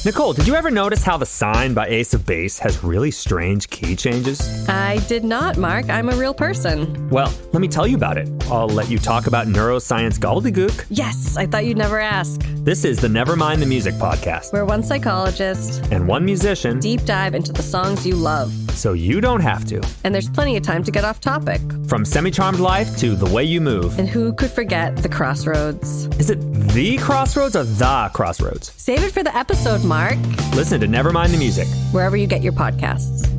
Nicole, did you ever notice how the sign by Ace of Base has really strange key changes? I did not, Mark. I'm a real person. Well, let me tell you about it. I'll let you talk about neuroscience gobbledygook. Yes, I thought you'd never ask. This is the Nevermind the Music podcast, Where one psychologist and one musician deep dive into the songs you love. So you don't have to. And there's plenty of time to get off topic. From Semi-Charmed Life to The Way You Move. And who could forget the crossroads? Is it the crossroads or the crossroads? Save it for the episode, Mark. Listen to Nevermind the Music, wherever you get your podcasts.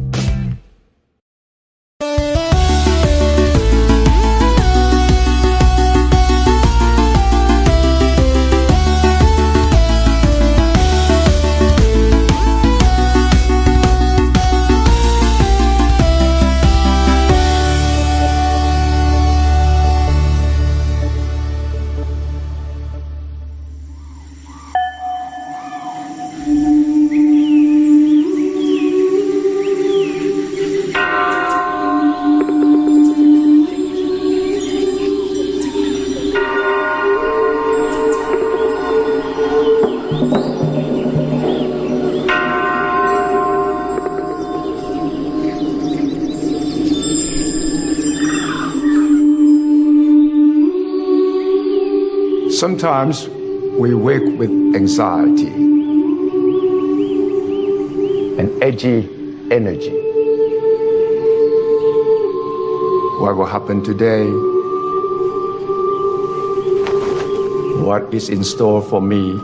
Sometimes we wake with anxiety and edgy energy. What will happen today? What is in store for me?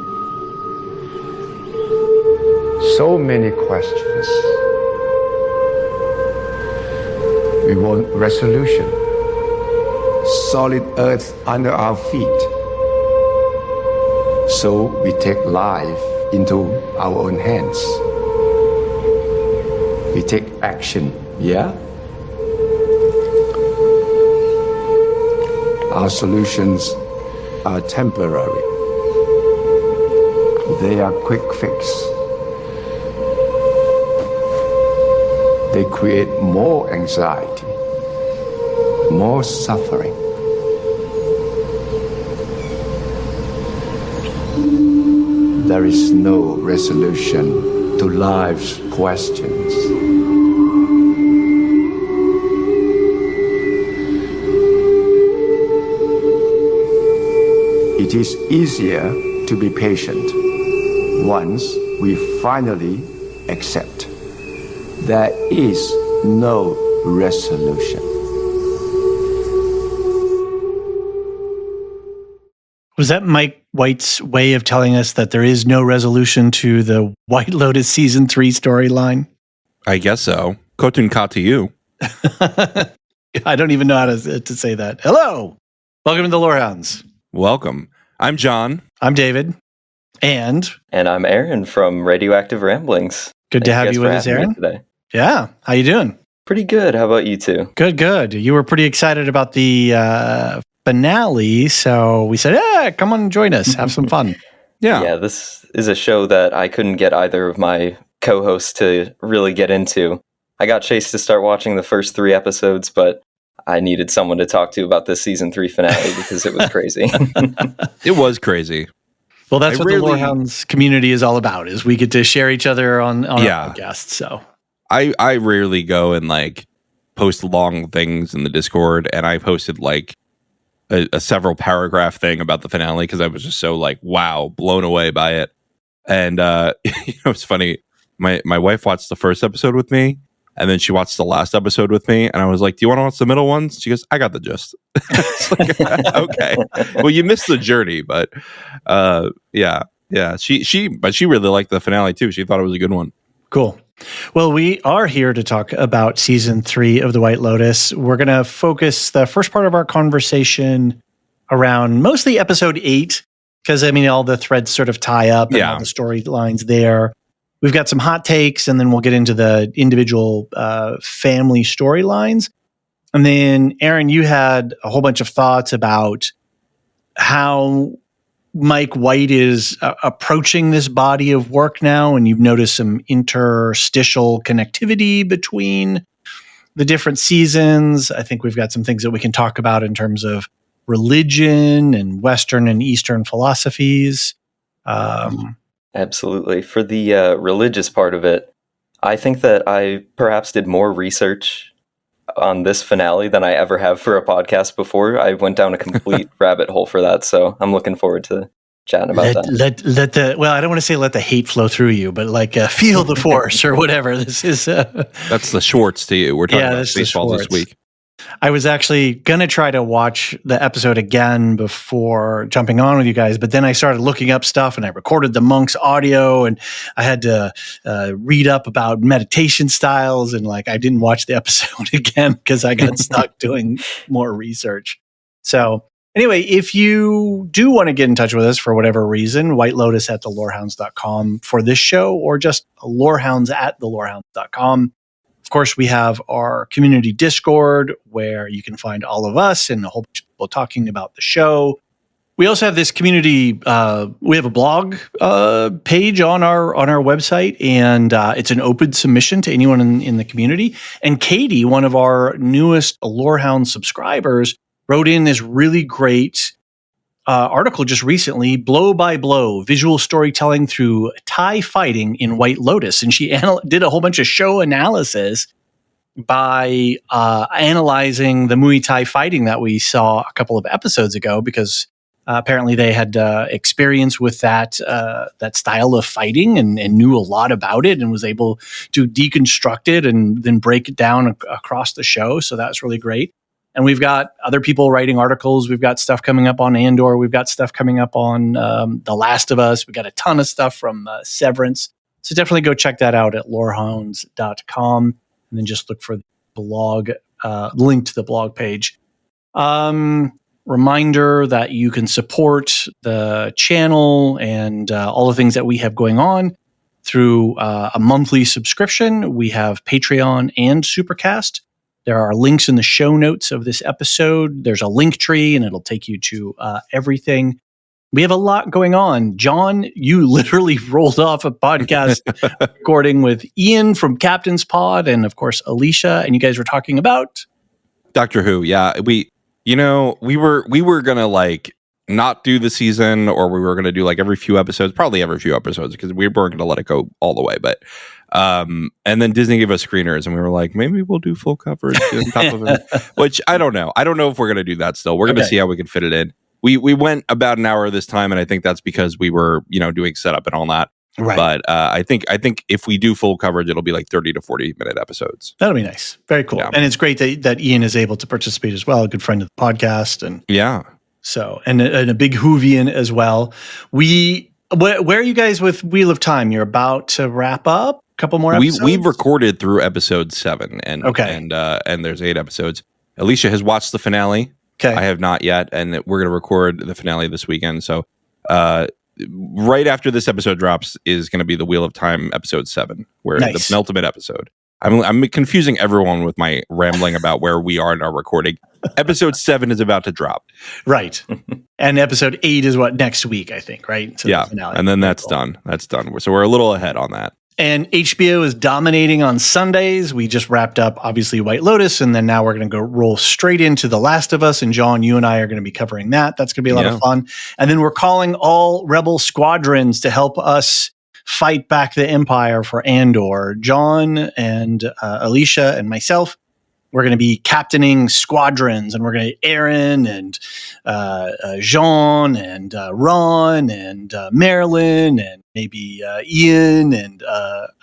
So many questions. We want resolution. Solid earth under our feet. So we take life into our own hands. We take action, yeah? Our solutions are temporary. They are quick fix. They create more anxiety, more suffering. There is no resolution to life's questions. It is easier to be patient once we finally accept there is no resolution. Was that Mike White's way of telling us that there is no resolution to the White Lotus Season 3 storyline? I guess so. Kotun ka to you. I don't even know how to say that. Hello! Welcome to the Lorehounds. Welcome. I'm John. I'm David. And I'm Aaron from Radioactive Ramblings. Good to have you with us, Aaron. Today. Yeah. How you doing? Pretty good. How about you two? Good. You were pretty excited about the finale, so we said, yeah, come on and join us. Have some fun. Yeah, this is a show that I couldn't get either of my co-hosts to really get into. I got Chase to start watching the first 3 episodes, but I needed someone to talk to about this season 3 finale because it was crazy. It was crazy. Well, that's what the Lorehounds community is all about, is we get to share each other on our podcast. So I rarely go and like post long things in the Discord, and I posted like a several paragraph thing about the finale because I was just so like, wow, blown away by it. And it's funny. My wife watched the first episode with me, and then she watched the last episode with me, and I was like, do you want to watch the middle ones? She goes, I got the gist. Like, okay. Well, you missed the journey, but yeah. She really liked the finale too. She thought it was a good one. Cool. Well, we are here to talk about season 3 of The White Lotus. We're going to focus the first part of our conversation around mostly episode 8, because I mean, all the threads sort of tie up and all the storylines there. We've got some hot takes, and then we'll get into the individual family storylines. And then, Aaron, you had a whole bunch of thoughts about how Mike White is approaching this body of work now, and you've noticed some interstitial connectivity between the different seasons. I think we've got some things that we can talk about in terms of religion and Western and Eastern philosophies. Absolutely. For the religious part of it, I think that I perhaps did more research on this finale than I ever have for a podcast before. I went down a complete rabbit hole for that, so I'm looking forward to chatting about that. Let the well, I don't want to say let the hate flow through you, but like feel the force or whatever. This is That's the Schwartz to you. We're talking about this is Spaceballs this Schwartz. week. I was actually going to try to watch the episode again before jumping on with you guys, but then I started looking up stuff and I recorded the monk's audio and I had to read up about meditation styles and like I didn't watch the episode again because I got stuck doing more research. So anyway, if you do want to get in touch with us for whatever reason, White Lotus at thelorehounds.com for this show or just lorehounds at thelorehounds.com. Of course, we have our community Discord where you can find all of us and a whole bunch of people talking about the show. We also have this community. We have a blog page on our website, and it's an open submission to anyone in the community. And Katie, one of our newest Lorehound subscribers, wrote in this really great article just recently, Blow by Blow, Visual Storytelling Through Thai Fighting in White Lotus. And she did a whole bunch of show analysis by analyzing the Muay Thai fighting that we saw a couple of episodes ago, because apparently they had experience with that style of fighting and knew a lot about it and was able to deconstruct it and then break it down across the show. So that's really great. And we've got other people writing articles. We've got stuff coming up on Andor. We've got stuff coming up on The Last of Us. We've got a ton of stuff from Severance. So definitely go check that out at lorehounds.com and then just look for the blog, link to the blog page. Reminder that you can support the channel and all the things that we have going on through a monthly subscription. We have Patreon and Supercast. There are links in the show notes of this episode. There's a link tree, and it'll take you to everything. We have a lot going on. John, you literally rolled off a podcast recording with Ian from Captain's Pod, and of course Alicia, and you guys were talking about Doctor Who. Yeah, we were gonna like not do the season, or we were gonna do like every few episodes, probably every few episodes, because we weren't gonna let it go all the way, but. And then Disney gave us screeners and we were like, maybe we'll do full coverage on top of it, which I don't know. I don't know if we're going to do that still. We're going to see how we can fit it in. We went about an hour this time, and I think that's because we were, doing setup and all that. Right. But I think if we do full coverage, it'll be like 30 to 40 minute episodes. That'll be nice. Very cool. Yeah. And it's great that Ian is able to participate as well. A good friend of the podcast. And yeah. So, and a big Whovian as well. Where are you guys with Wheel of Time? You're about to wrap up? Couple more episodes? We've recorded through episode 7 and there's 8 episodes. Alicia has watched the finale. Okay. I have not yet, and we're going to record the finale this weekend. So right after this episode drops is going to be the Wheel of Time episode 7, where the penultimate episode. I'm confusing everyone with my rambling about where we are in our recording. Episode 7 is about to drop. Right. And episode 8 is next week, I think, right? So yeah. And then that's done. That's done. So we're a little ahead on that. And HBO is dominating on Sundays. We just wrapped up, obviously, White Lotus, and then now we're going to go roll straight into The Last of Us. And John, you and I are going to be covering that. That's going to be a lot of fun. And then we're calling all Rebel squadrons to help us fight back the Empire for Andor. John and Alicia and myself, we're going to be captaining squadrons, and we're going to Aaron and Jean and Ron and Marilyn and maybe Ian and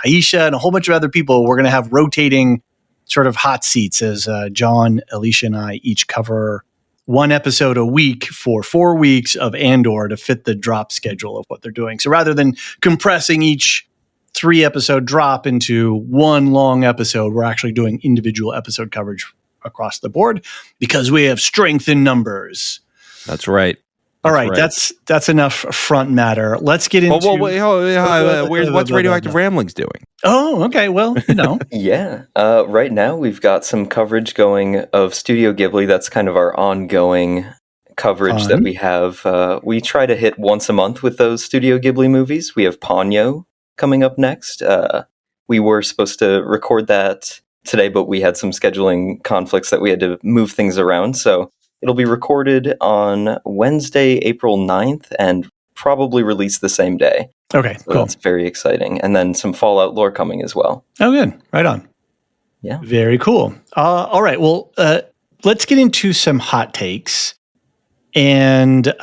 Aisha and a whole bunch of other people. We're going to have rotating sort of hot seats as John, Alicia, and I each cover one episode a week for 4 weeks of Andor to fit the drop schedule of what they're doing. So rather than compressing each 3-episode drop into one long episode, we're actually doing individual episode coverage across the board because we have strength in numbers. That's right. All right, that's enough front matter. Let's get into... what's Radioactive Ramblings doing? Oh, okay, well, Yeah, right now we've got some coverage going of Studio Ghibli. That's kind of our ongoing coverage that we have. We try to hit once a month with those Studio Ghibli movies. We have Ponyo coming up next. We were supposed to record that today, but we had some scheduling conflicts that we had to move things around. So it'll be recorded on Wednesday, April 9th, and probably released the same day. Okay, So cool. that's very exciting. And then some Fallout lore coming as well. Oh, good. Right on. Yeah. Very cool. All right. Well, let's get into some hot takes and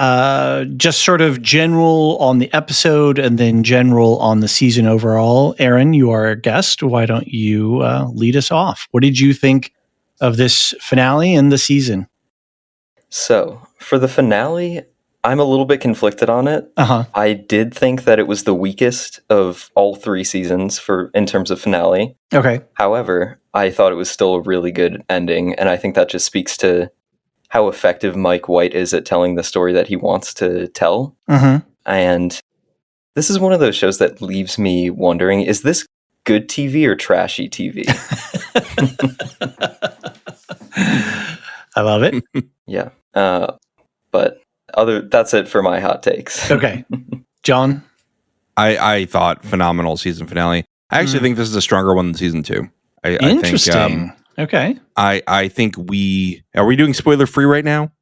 just sort of general on the episode and then general on the season overall. Aaron, you are our guest. Why don't you lead us off? What did you think of this finale and the season? So for the finale, I'm a little bit conflicted on it. Uh-huh. I did think that it was the weakest of all 3 seasons in terms of finale. Okay. However, I thought it was still a really good ending, and I think that just speaks to how effective Mike White is at telling the story that he wants to tell. Mm-hmm. And this is one of those shows that leaves me wondering, is this good TV or trashy TV? I love it. Yeah. But that's it for my hot takes. Okay. John? I thought phenomenal season finale. I actually think this is a stronger one than season 2. Interesting. Okay. I think are we doing spoiler free right now?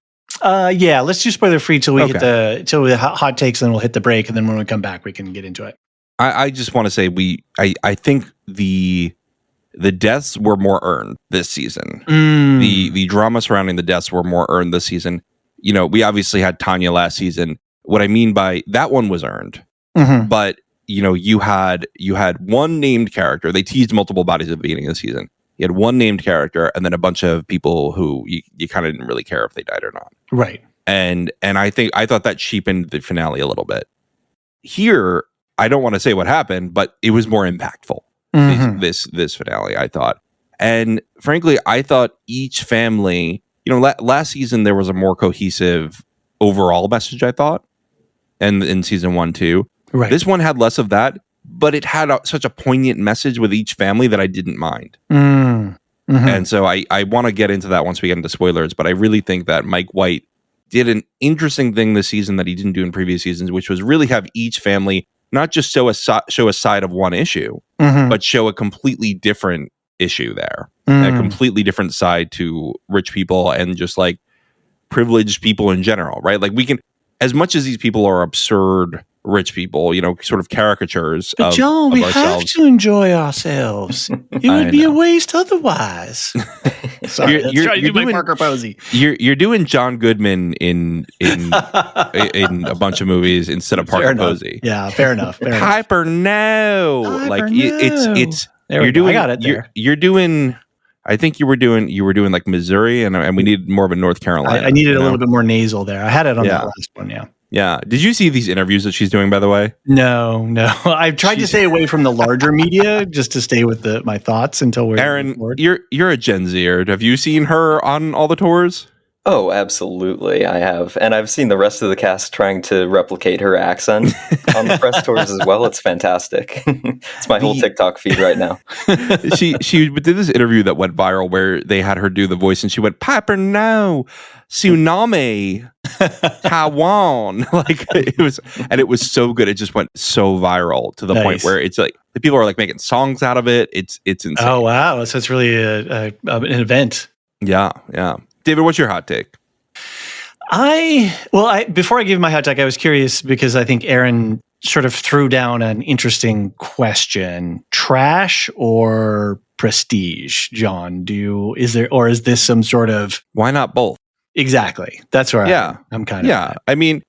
Yeah, let's do spoiler free till we Okay. hit the hot takes, and then we'll hit the break, and then when we come back, we can get into it. I just want to say I think the deaths were more earned this season. The drama surrounding the deaths were more earned this season. You know, we obviously had Tanya last season. What I mean by that one was earned, but you know, you had one named character. They teased multiple bodies at the beginning of the season. You had one named character, and then a bunch of people who you kind of didn't really care if they died or not. Right. And I thought that cheapened the finale a little bit. Here, I don't want to say what happened, but it was more impactful. This finale, I thought. And frankly, I thought each family, you know, last season there was a more cohesive overall message, I thought, and in season 1 too. Right. This one had less of that, but it had such a poignant message with each family that I didn't mind. And so I want to get into that once we get into spoilers, but I really think that Mike White did an interesting thing this season that he didn't do in previous seasons, which was really have each family not just show a side of one issue, but show a completely different issue there, a completely different side to rich people and just like privileged people in general, right? Like we can, as much as these people are absurd rich people, you know, sort of caricatures But of, John, of we ourselves. have to enjoy ourselves. It would be a waste otherwise. Sorry, You're trying to do my doing- Parker Posey. You're doing John Goodman in a bunch of movies instead of Parker Posey. Yeah, fair enough. Piper, no. Piper, Like no. it's There we you're go. doing. I got it there. You're doing. I think you were doing like Missouri, and we need more of a North Carolina. I needed a little bit more nasal there. I had it on Yeah. that last one. Yeah. Yeah. Did you see these interviews that she's doing? By the way, No. I've tried to stay away from the larger media just to stay with my thoughts until we're Aaron, forward. you're a Gen Zer. Have you seen her on all the tours? Oh, absolutely, I have. And I've seen the rest of the cast trying to replicate her accent on the press tours as well. It's fantastic. It's my whole TikTok feed right now. She did this interview that went viral where they had her do the voice and she went, Piper, no, tsunami, Taiwan. Like it was so good. It just went so viral to the point where it's like the people are like making songs out of it. It's insane. Oh, wow. So it's really an event. Yeah. David, what's your hot take? Before I give my hot take, I was curious because I think Aaron sort of threw down an interesting question: trash or prestige? John, is this some sort of Why not both? exactly? That's where I'm kind of yeah. I mean,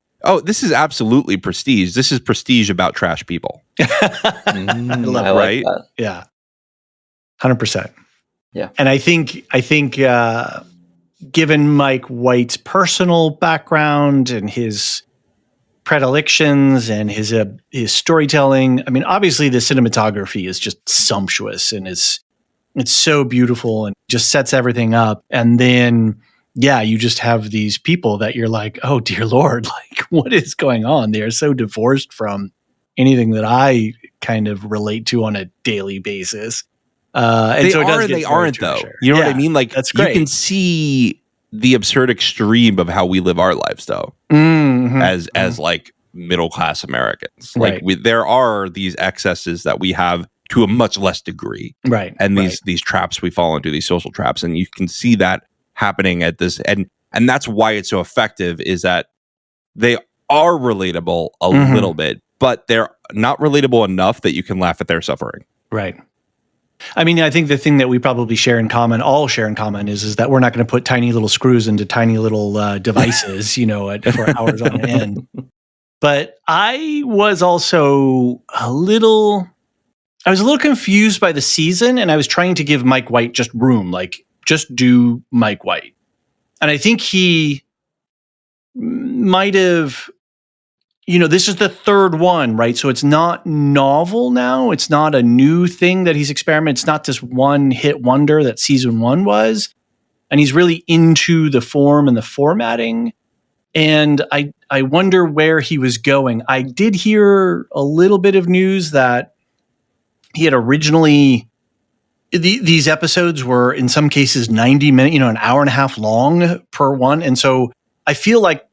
this is absolutely prestige. This is prestige about trash people. I like right? that. Yeah, 100%. Yeah, and I think given Mike White's personal background and his predilections and his storytelling, I mean, obviously the cinematography is just sumptuous and it's so beautiful and just sets everything up. And then, you just have these people that you're like, oh dear Lord, like what is going on? They are so divorced from anything that I kind of relate to on a daily basis. And they aren't though. You know what I mean? Like that's great. You can see the absurd extreme of how we live our lives though, as like middle class Americans. Like there are these excesses that we have to a much less degree, right? And these traps we fall into, these social traps, and you can see that happening at this, and that's why it's so effective. Is that they are relatable a little bit, but they're not relatable enough that you can laugh at their suffering. Right. I mean, I think the thing that we probably all share in common is that we're not going to put tiny little screws into tiny little devices, for hours on end. But I was also a little confused by the season, and I was trying to give Mike White just room, like just do Mike White. And I think he might have, this is the third one, right? So it's not novel now. It's not a new thing that he's experimenting. It's not this one hit wonder that season 1 was. And he's really into the form and the formatting. And I wonder where he was going. I did hear a little bit of news that he had originally, these episodes were in some cases 90 minutes, an hour and a half long per one. And so I feel like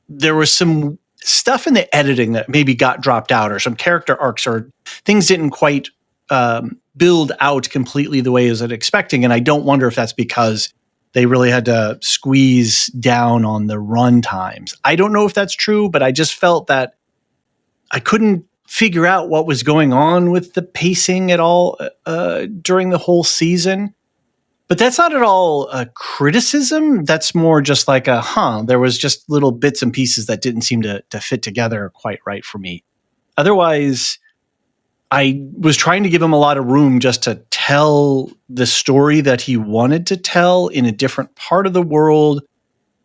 there was some stuff in the editing that maybe got dropped out, or some character arcs, or things didn't quite build out completely the way I was expecting. And I don't wonder if that's because they really had to squeeze down on the run times. I don't know if that's true, but I just felt that I couldn't figure out what was going on with the pacing at all during the whole season. But that's not at all a criticism. That's more just like there was just little bits and pieces that didn't seem to fit together quite right for me. Otherwise, I was trying to give him a lot of room just to tell the story that he wanted to tell in a different part of the world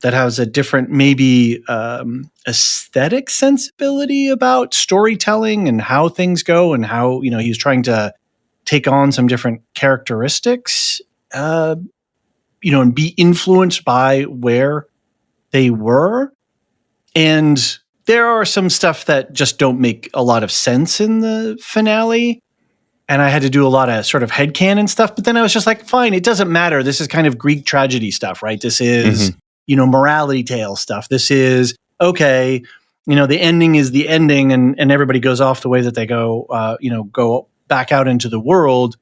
that has a different, maybe aesthetic sensibility about storytelling and how things go, and how, he's trying to take on some different characteristics, and be influenced by where they were. And there are some stuff that just don't make a lot of sense in the finale. And I had to do a lot of sort of headcanon stuff, but then I was just like, fine, it doesn't matter. This is kind of Greek tragedy stuff, right? This is, morality tale stuff. This is, okay, the ending is the ending, and everybody goes off the way that they go, go back out into the world.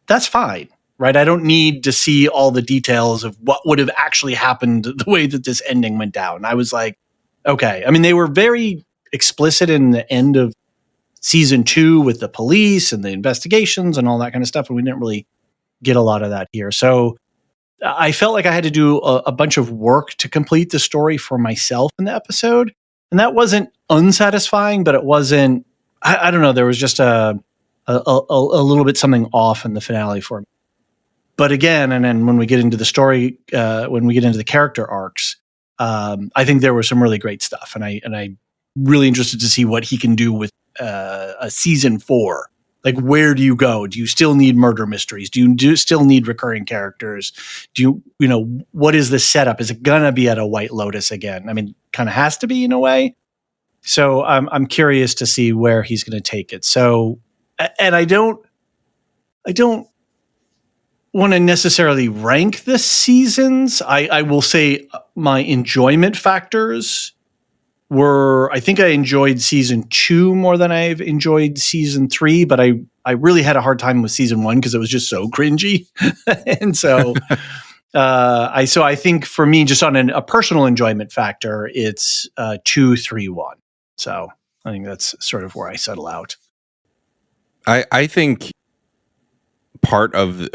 That's fine, right? I don't need to see all the details of what would have actually happened the way that this ending went down. I was like, okay. I mean, they were very explicit in the end of season 2 with the police and the investigations and all that kind of stuff, and we didn't really get a lot of that here. So I felt like I had to do a bunch of work to complete the story for myself in the episode. And that wasn't unsatisfying, but it wasn't, I don't know, there was just a little bit something off in the finale for me. But again, and then when we get into the story, when we get into the character arcs, I think there was some really great stuff. And I'm really interested to see what he can do with a season 4. Like, where do you go? Do you still need murder mysteries? Do you still need recurring characters? Do you, what is the setup? Is it gonna be at a White Lotus again? I mean, kind of has to be in a way. So I'm curious to see where he's going to take it. So, and I don't want to necessarily rank the seasons. I will say my enjoyment factors were, I think I enjoyed season 2 more than I've enjoyed season 3, but I really had a hard time with season 1 because it was just so cringy. And so I think for me, just on a personal enjoyment factor, it's 2, 3, 1. So I think that's sort of where I settle out. I think part of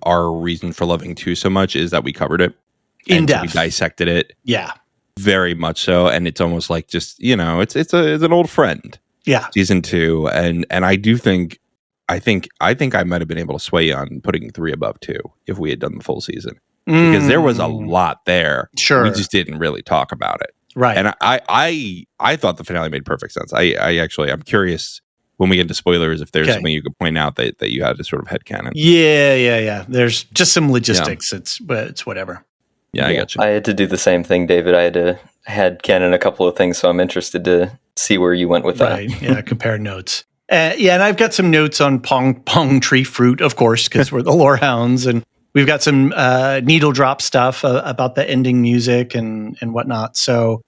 our reason for loving 2 so much is that we covered it in depth. We dissected it. Yeah. Very much so, and it's almost like just it's an old friend. Yeah, season 2, and I do think I might have been able to sway you on putting 3 above 2 if we had done the full season, because there was a lot there. Sure, we just didn't really talk about it, right? And I thought the finale made perfect sense. I'm curious when we get into spoilers if there's something you could point out that you had to sort of headcanon. Yeah. There's just some logistics. Yeah. It's whatever. Yeah, I got you. I had to do the same thing, David. I had to headcanon a couple of things, so I'm interested to see where you went with that. Right, yeah, compare notes. And I've got some notes on Pong Tree Fruit, of course, because we're the Lorehounds, and we've got some needle drop stuff about the ending music and whatnot. So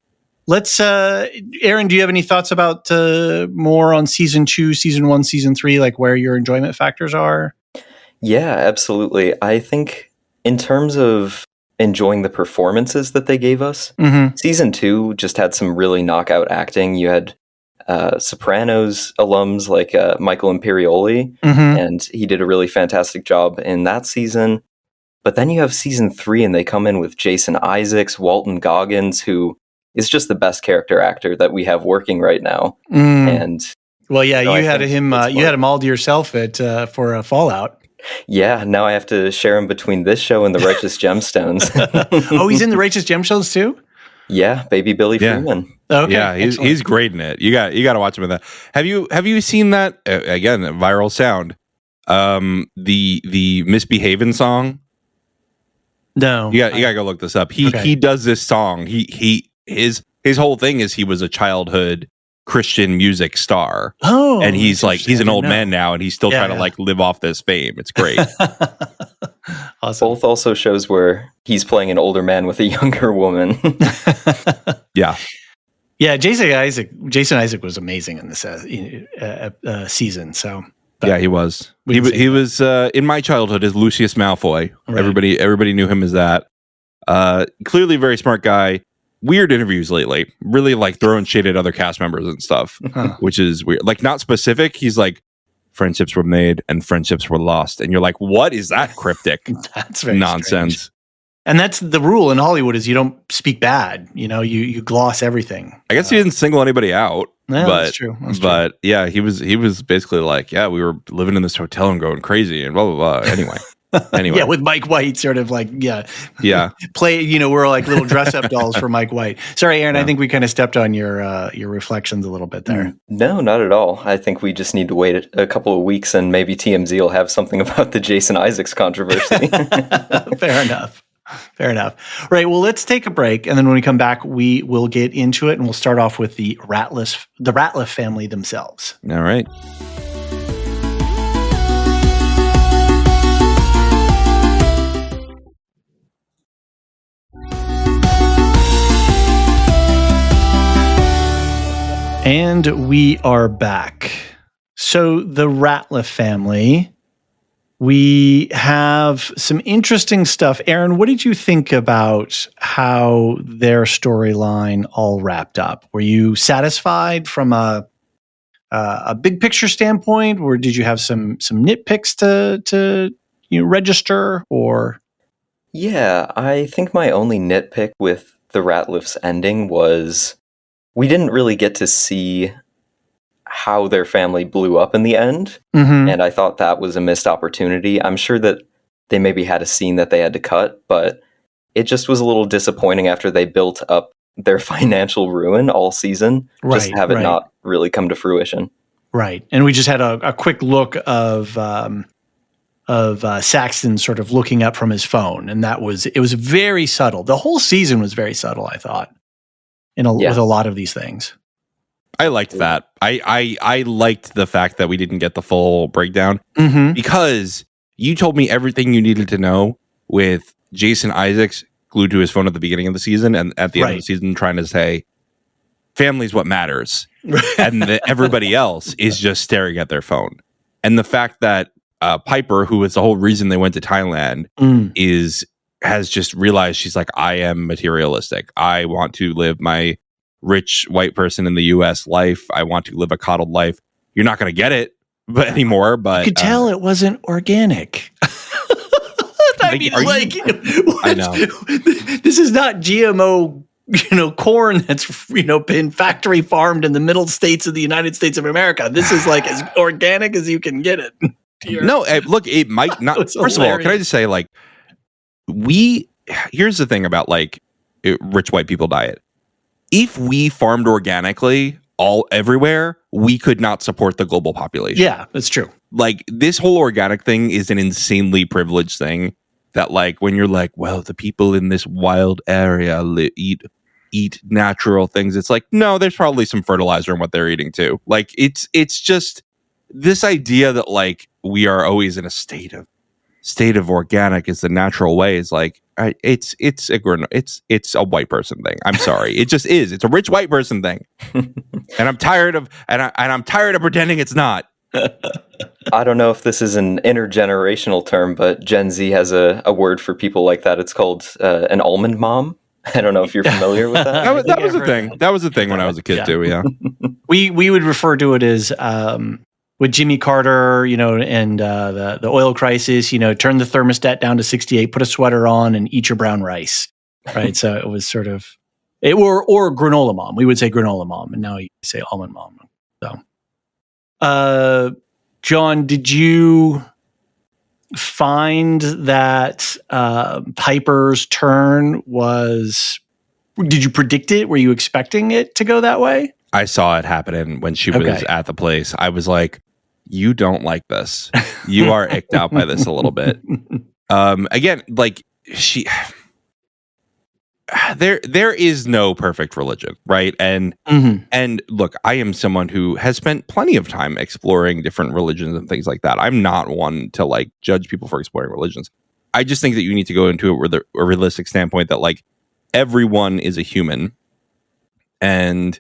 let's, Aaron, do you have any thoughts about more on season 2, season 1, season 3, like where your enjoyment factors are? Yeah, absolutely. I think in terms of enjoying the performances that they gave us, season 2 just had some really knockout acting. You had Sopranos alums like Michael Imperioli, and he did a really fantastic job in that season. But then you have season 3, and they come in with Jason Isaacs, Walton Goggins, who is just the best character actor that we have working right now. And well, yeah, I you had think him. it's You had him all to yourself at for Fallout. Yeah, now I have to share him between this show and the Righteous Gemstones. Oh, he's in the Righteous Gemstones too? Yeah, baby Billy Yeah. Freeman. Okay. Yeah, he's great in it. You got to watch him in that. Have you seen that again? Viral sound. The Misbehavin' song. No, You got to go look this up. He does this song. His whole thing is he was a childhood Christian music star. Oh, and he's an old man now. now, and he's still Yeah, trying to like live off this fame. It's great. Awesome. Both also shows where he's playing an older man with a younger woman. Yeah. Yeah, Jason Isaac was amazing in this season. So Yeah, he was. We He can say he was in my childhood as Lucius Malfoy. Right. Everybody knew him as that. Clearly a very smart guy. Weird interviews lately. Really like throwing shit at other cast members and stuff, which is weird. Like not specific. He's like, friendships were made and friendships were lost, and you're like, what is that cryptic that's very nonsense? strange. And that's the rule in Hollywood is you don't speak bad. You know, you gloss everything. I guess he didn't single anybody out. Yeah, but, that's true. But yeah, he was basically like, yeah, we were living in this hotel and going crazy and blah blah blah. Anyway. Yeah, with Mike White, sort of like, yeah. Play, we're like little dress up dolls for Mike White. Sorry, Aaron, I think we kind of stepped on your reflections a little bit there. No, not at all. I think we just need to wait a couple of weeks and maybe TMZ will have something about the Jason Isaacs controversy. Fair enough. Right. Well, let's take a break. And then when we come back, we will get into it and we'll start off with the Ratliff family themselves. All right. And we are back. So the Ratliff family, we have some interesting stuff. Aaron, what did you think about how their storyline all wrapped up? Were you satisfied from a big picture standpoint, or did you have some nitpicks to register? Or Yeah, I think my only nitpick with the Ratliff's ending was we didn't really get to see how their family blew up in the end. And I thought that was a missed opportunity. I'm sure that they maybe had a scene that they had to cut, but it just was a little disappointing after they built up their financial ruin all season, just to have it not really come to fruition. Right. And we just had a quick look of Saxton sort of looking up from his phone. And it was very subtle. The whole season was very subtle, I thought, with a lot of these things. I liked that. I liked the fact that we didn't get the full breakdown because you told me everything you needed to know with Jason Isaacs glued to his phone at the beginning of the season and at the end of the season trying to say, family's what matters. And everybody else is just staring at their phone. And the fact that Piper, who was the whole reason they went to Thailand, has just realized she's like, I am materialistic. I want to live my rich white person in the U.S. life. I want to live a coddled life. You're not going to get it anymore, but you could tell it wasn't organic. I mean, I know this is not GMO, corn that's been factory farmed in the middle states of the United States of America. This is like as organic as you can get it. No, look, it might not. First of all, can I just say, like, here's the thing about like rich white people diet. If we farmed organically everywhere, we could not support the global population. Yeah, that's true. Like this whole organic thing is an insanely privileged thing that like when you're like, well, the people in this wild area eat natural things. It's like, no, there's probably some fertilizer in what they're eating too. Like it's just this idea that like we are always in a state of organic is the natural way is like it's a white person thing. I'm sorry, it just is. It's a rich white person thing, and I'm tired of I'm tired of pretending it's not. I don't know if this is an intergenerational term, but Gen Z has a word for people like that. It's called an almond mom. I don't know if you're familiar with that. That was a thing. That was a thing when I was a kid too. Yeah. We would refer to it as with Jimmy Carter, and the oil crisis. Turn the thermostat down to 68, put a sweater on, and eat your brown rice. Right. So it was sort of or granola mom. We would say granola mom, and now you say almond mom. So, John, did you find that Piper's turn was? Did you predict it? Were you expecting it to go that way? I saw it happening when she was at the place. I was like, you don't like this. You are icked out by this a little bit. Again, like there is no perfect religion, right? And look, I am someone who has spent plenty of time exploring different religions and things like that. I'm not one to like judge people for exploring religions. I just think that you need to go into it with a realistic standpoint that like everyone is a human, and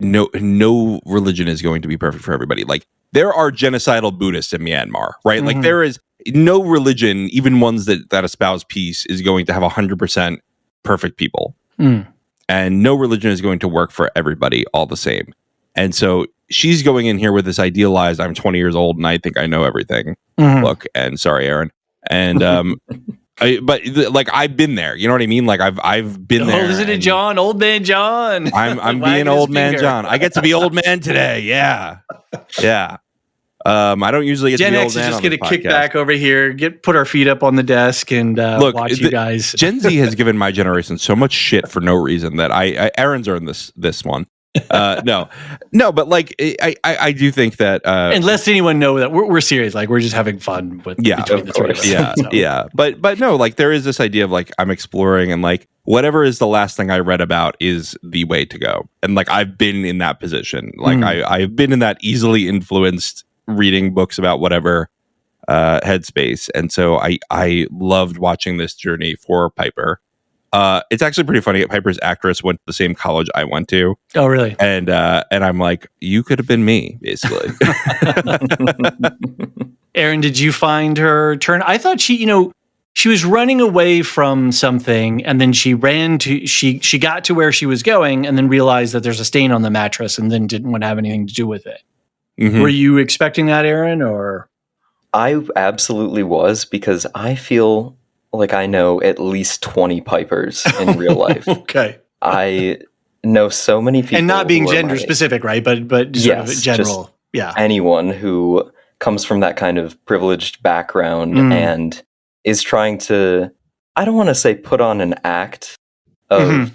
no religion is going to be perfect for everybody. Like there are genocidal Buddhists in Myanmar, right? Like there is no religion, even ones that espouse peace, is going to have 100% perfect people. And no religion is going to work for everybody all the same. And so she's going in here with this idealized, I'm 20 years old and I think I know everything. Look, and sorry, Aaron. And but I've been there, you know what I mean? Like I've been there. Listen to John, old man John. I'm being old man John. I get to be old man today. Yeah. I don't usually get Gen to be X old man. is just on going to this kick podcast. back over here, put our feet up on the desk, and watch you guys. Gen Z has given my generation so much shit for no reason that Aaron's earned this one. No, but like I do think that and lest anyone know that we're serious, like we're just having fun with between the three of us. Yeah. But no, like there is this idea of like I'm exploring, and like whatever is the last thing I read about is the way to go, and like I've been in that position, like I've been in that easily influenced reading books about whatever headspace, and so I loved watching this journey for Piper. It's actually pretty funny. Piper's actress went to the same college I went to. Oh, really? And I'm like, you could have been me, basically. Aaron, did you find her turn? I thought she was running away from something, and then she got to where she was going, and then realized that there's a stain on the mattress, and then didn't want to have anything to do with it. Were you expecting that, Aaron, or? I absolutely was, because I feel like I know at least 20 Pipers in real life. Okay. I know so many people. And not being gender specific, right? But sort of general. Yeah. Anyone who comes from that kind of privileged background and is trying to, I don't want to say put on an act of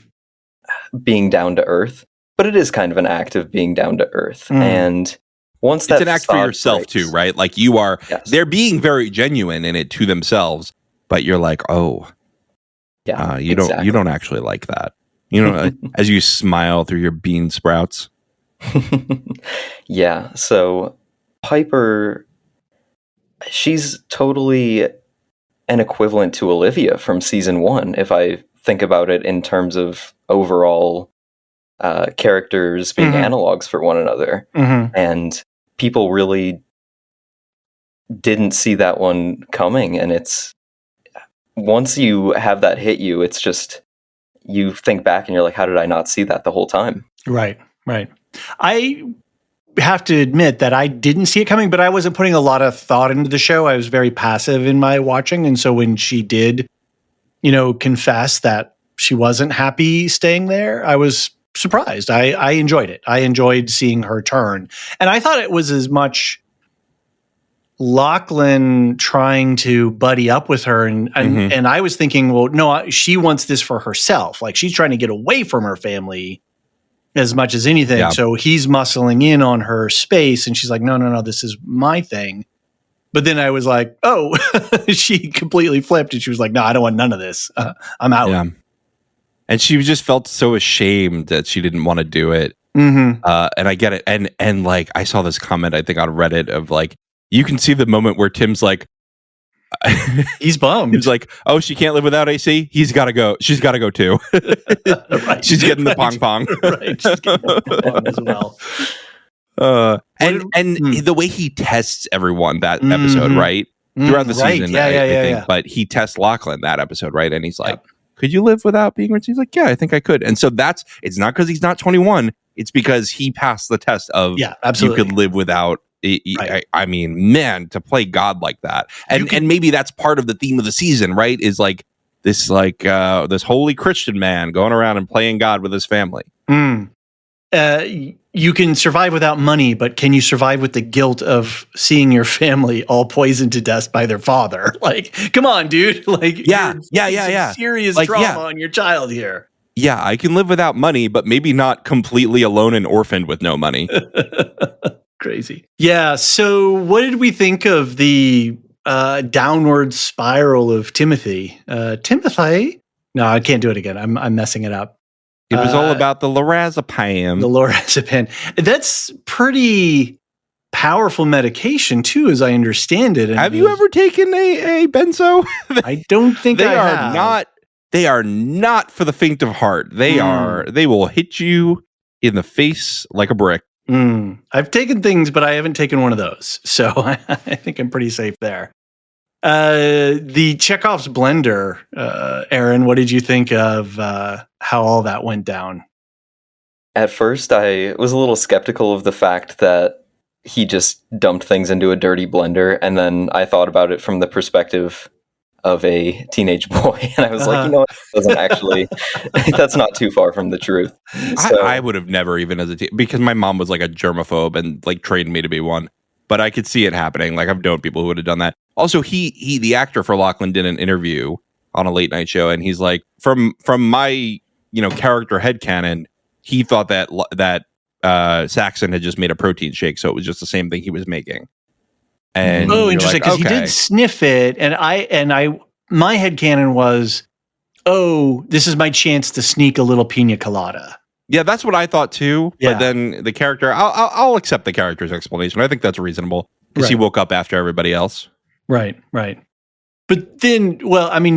being down to earth, but it is kind of an act of being down to earth. And once that's an act for yourself too, right? Like you are, they're being very genuine in it to themselves. But you're like, you don't actually like that, as you smile through your bean sprouts. Yeah. So Piper, she's totally an equivalent to Olivia from season 1. If I think about it in terms of overall characters being analogs for one another, and people really didn't see that one coming, and it's. Once you have that hit you, it's just, you think back and you're like, how did I not see that the whole time? Right. I have to admit that I didn't see it coming, but I wasn't putting a lot of thought into the show. I was very passive in my watching. And so when she did, confess that she wasn't happy staying there, I was surprised. I enjoyed it. I enjoyed seeing her turn. And I thought it was as much Lachlan trying to buddy up with her, and I was thinking, well, no, she wants this for herself. Like she's trying to get away from her family as much as anything. Yeah. So he's muscling in on her space, and she's like, no, this is my thing. But then I was like, oh, she completely flipped, and she was like, no, I don't want none of this. I'm out. Yeah. And she just felt so ashamed that she didn't want to do it. And I get it. And like I saw this comment, I think on Reddit, of like, you can see the moment where Tim's like, he's bummed. He's like, oh, she can't live without AC. He's got to go. She's got to go too. Right. She's getting the pong pong. Right. She's getting the pong as well. And the way he tests everyone that episode, right? Throughout the season, I think. But he tests Lachlan that episode, right? And he's like, could you live without being rich? He's like, yeah, I think I could. And so it's not because he's not 21. It's because he passed the test of absolutely. You could live without. Right. I mean, man, to play God like that. And maybe that's part of the theme of the season, right? Is like this holy Christian man going around and playing God with his family. You can survive without money, but can you survive with the guilt of seeing your family all poisoned to death by their father? Like, come on, dude. Like, yeah. Serious like, trauma on your child here. Yeah, I can live without money, but maybe not completely alone and orphaned with no money. Crazy. Yeah. So, what did we think of the downward spiral of Timothy? Timothy? No, I can't do it again. I'm messing it up. It was all about the lorazepam. The lorazepam. That's pretty powerful medication too, as I understand it. And have you ever taken a benzo? I don't think they are not. They are not for the faint of heart. They are. They will hit you in the face like a brick. I've taken things, but I haven't taken one of those, so I think I'm pretty safe there. The Chekhov's blender, Aaron, what did you think of how all that went down? At first, I was a little skeptical of the fact that he just dumped things into a dirty blender, and then I thought about it from the perspective of a teenage boy, and I was like, you know what, that doesn't actually, that's not too far from the truth. So, I would have never even as a teen, because my mom was like a germaphobe and like trained me to be one. But I could see it happening. Like I've known people who would have done that. Also, he the actor for Lachlan did an interview on a late night show, and he's like, from my character headcanon, he thought that Saxon had just made a protein shake, so it was just the same thing he was making. And interesting, because he did sniff it, and my headcanon was, this is my chance to sneak a little pina colada. Yeah, that's what I thought too. Yeah. But then the character, I'll accept the character's explanation. I think that's reasonable because he woke up after everybody else. Right. But then, well, I mean,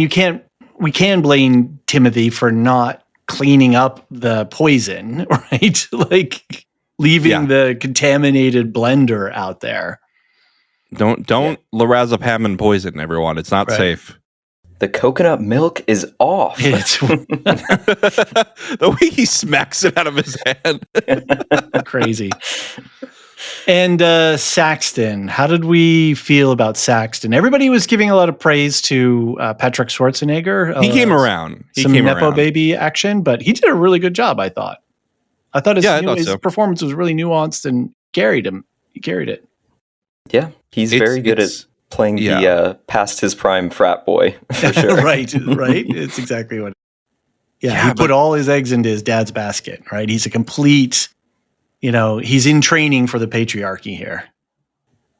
we can blame Timothy for not cleaning up the poison, right? Like leaving the contaminated blender out there. Don't lorazepam and poison, everyone. It's not safe. The coconut milk is off. The way he smacks it out of his hand. Crazy. And Saxton, how did we feel about Saxton? Everybody was giving a lot of praise to Patrick Schwarzenegger. He came around. Some Nepo baby action, but he did a really good job, I thought. I thought his performance was really nuanced and carried him. He carried it. Yeah, he's very good at playing the past his prime frat boy, for sure. right. It's exactly what. He put all his eggs into his dad's basket, right? He's a complete, he's in training for the patriarchy here.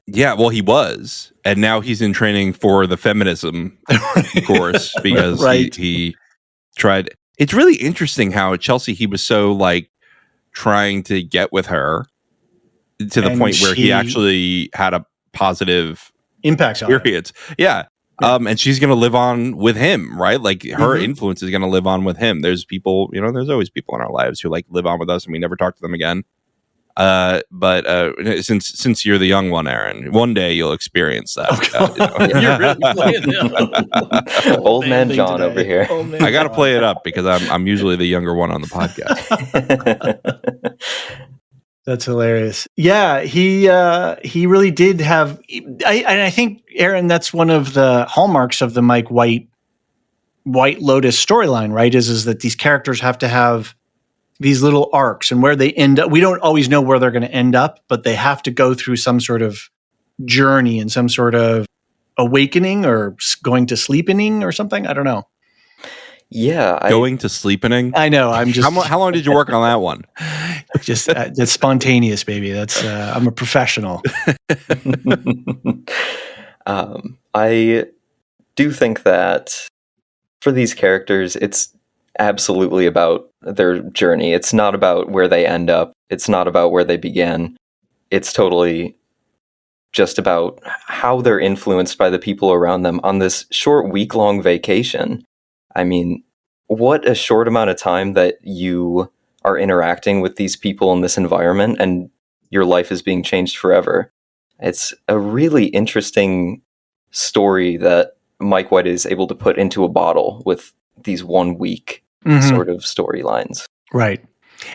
Yeah, well, he was. And now he's in training for the feminism course because he tried. It's really interesting how Chelsea, he was so like trying to get with her to the point where he actually had a positive impact experience. Yeah. And she's going to live on with him, right? Like her influence is going to live on with him. There's people, there's always people in our lives who like live on with us and we never talk to them again. But since you're the young one, Aaron, one day you'll experience that. You're really playing old man John over here. I got to play it up because I'm usually the younger one on the podcast. That's hilarious. Yeah, he really did have. I think, Aaron, that's one of the hallmarks of the Mike White Lotus storyline, right? Is that these characters have to have these little arcs, and where they end up, we don't always know where they're going to end up, but they have to go through some sort of journey and some sort of awakening or going to sleepening or something. I don't know. Yeah, going to sleepening. I know. I'm just. How long did you work on that one? Just that's spontaneous, baby. That's I'm a professional. I do think that for these characters, it's absolutely about their journey. It's not about where they end up. It's not about where they began. It's totally just about how they're influenced by the people around them on this short week-long vacation. I mean, what a short amount of time that you are interacting with these people in this environment and your life is being changed forever. It's a really interesting story that Mike White is able to put into a bottle with these 1 week sort of storylines. Right.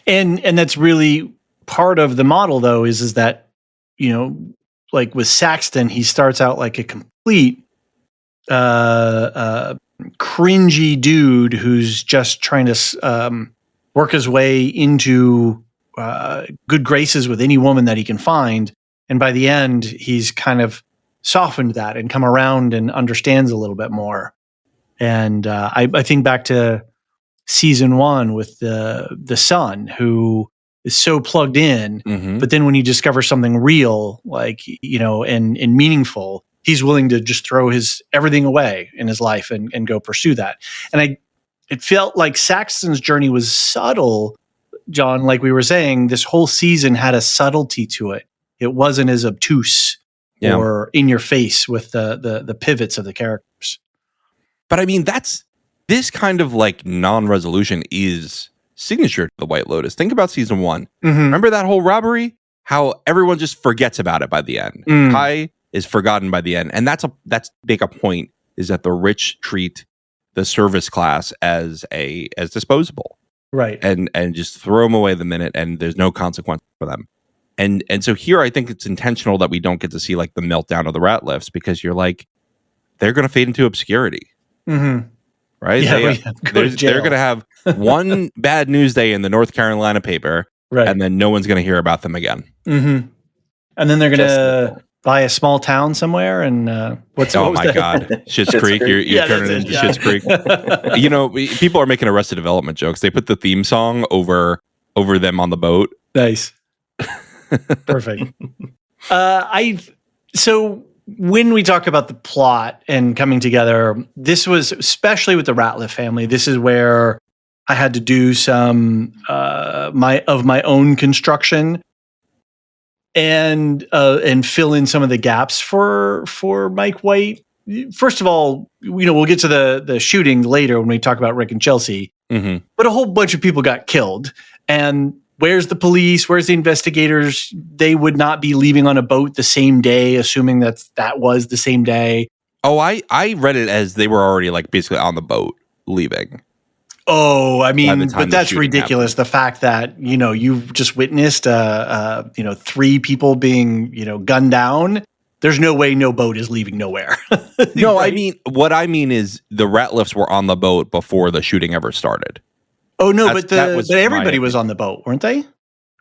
And that's really part of the model, though, is that, like with Saxton, he starts out like a complete cringy dude who's just trying to work his way into good graces with any woman that he can find. And by the end, he's kind of softened that and come around and understands a little bit more. And I think back to season 1 with the son who is so plugged in, but then when he discovers something real, like, and meaningful, he's willing to just throw everything away in his life and go pursue that. And it felt like Saxton's journey was subtle, John, like we were saying. This whole season had a subtlety to it. It wasn't as obtuse or in your face with the pivots of the characters. But I mean, this kind of like non-resolution is signature to the White Lotus. Think about season 1. Remember that whole robbery? How everyone just forgets about it by the end. Kai is forgotten by the end, and that's make a point, is that the rich treat the service class as disposable, right? And just throw them away the minute, and there's no consequence for them. And so here, I think it's intentional that we don't get to see like the meltdown of the Ratliffs, because you're like, they're going to fade into obscurity, right? Yeah, they're going to have one bad news day in the North Carolina paper, right? And then no one's going to hear about them again. And then they're going to buy a small town somewhere, and God, Schitt's Creek. You're turning it into Schitt's Creek. People are making Arrested Development jokes. They put the theme song over them on the boat. Nice. Perfect. So when we talk about the plot and coming together, this was, especially with the Ratliff family, this is where I had to do some my own construction and fill in some of the gaps for Mike White. First of all, we'll get to the shooting later when we talk about Rick and Chelsea, but a whole bunch of people got killed. And where's the police? Where's the investigators? They would not be leaving on a boat the same day, assuming that was the same day. Oh, I read it as they were already like basically on the boat leaving. Oh, I mean, but that's ridiculous. Happened. The fact that, you've just witnessed, 3 people being, gunned down. There's no way no boat is leaving nowhere. No, right? What I mean is the Ratliffs were on the boat before the shooting ever started. Oh, no, but everybody was on the boat, weren't they?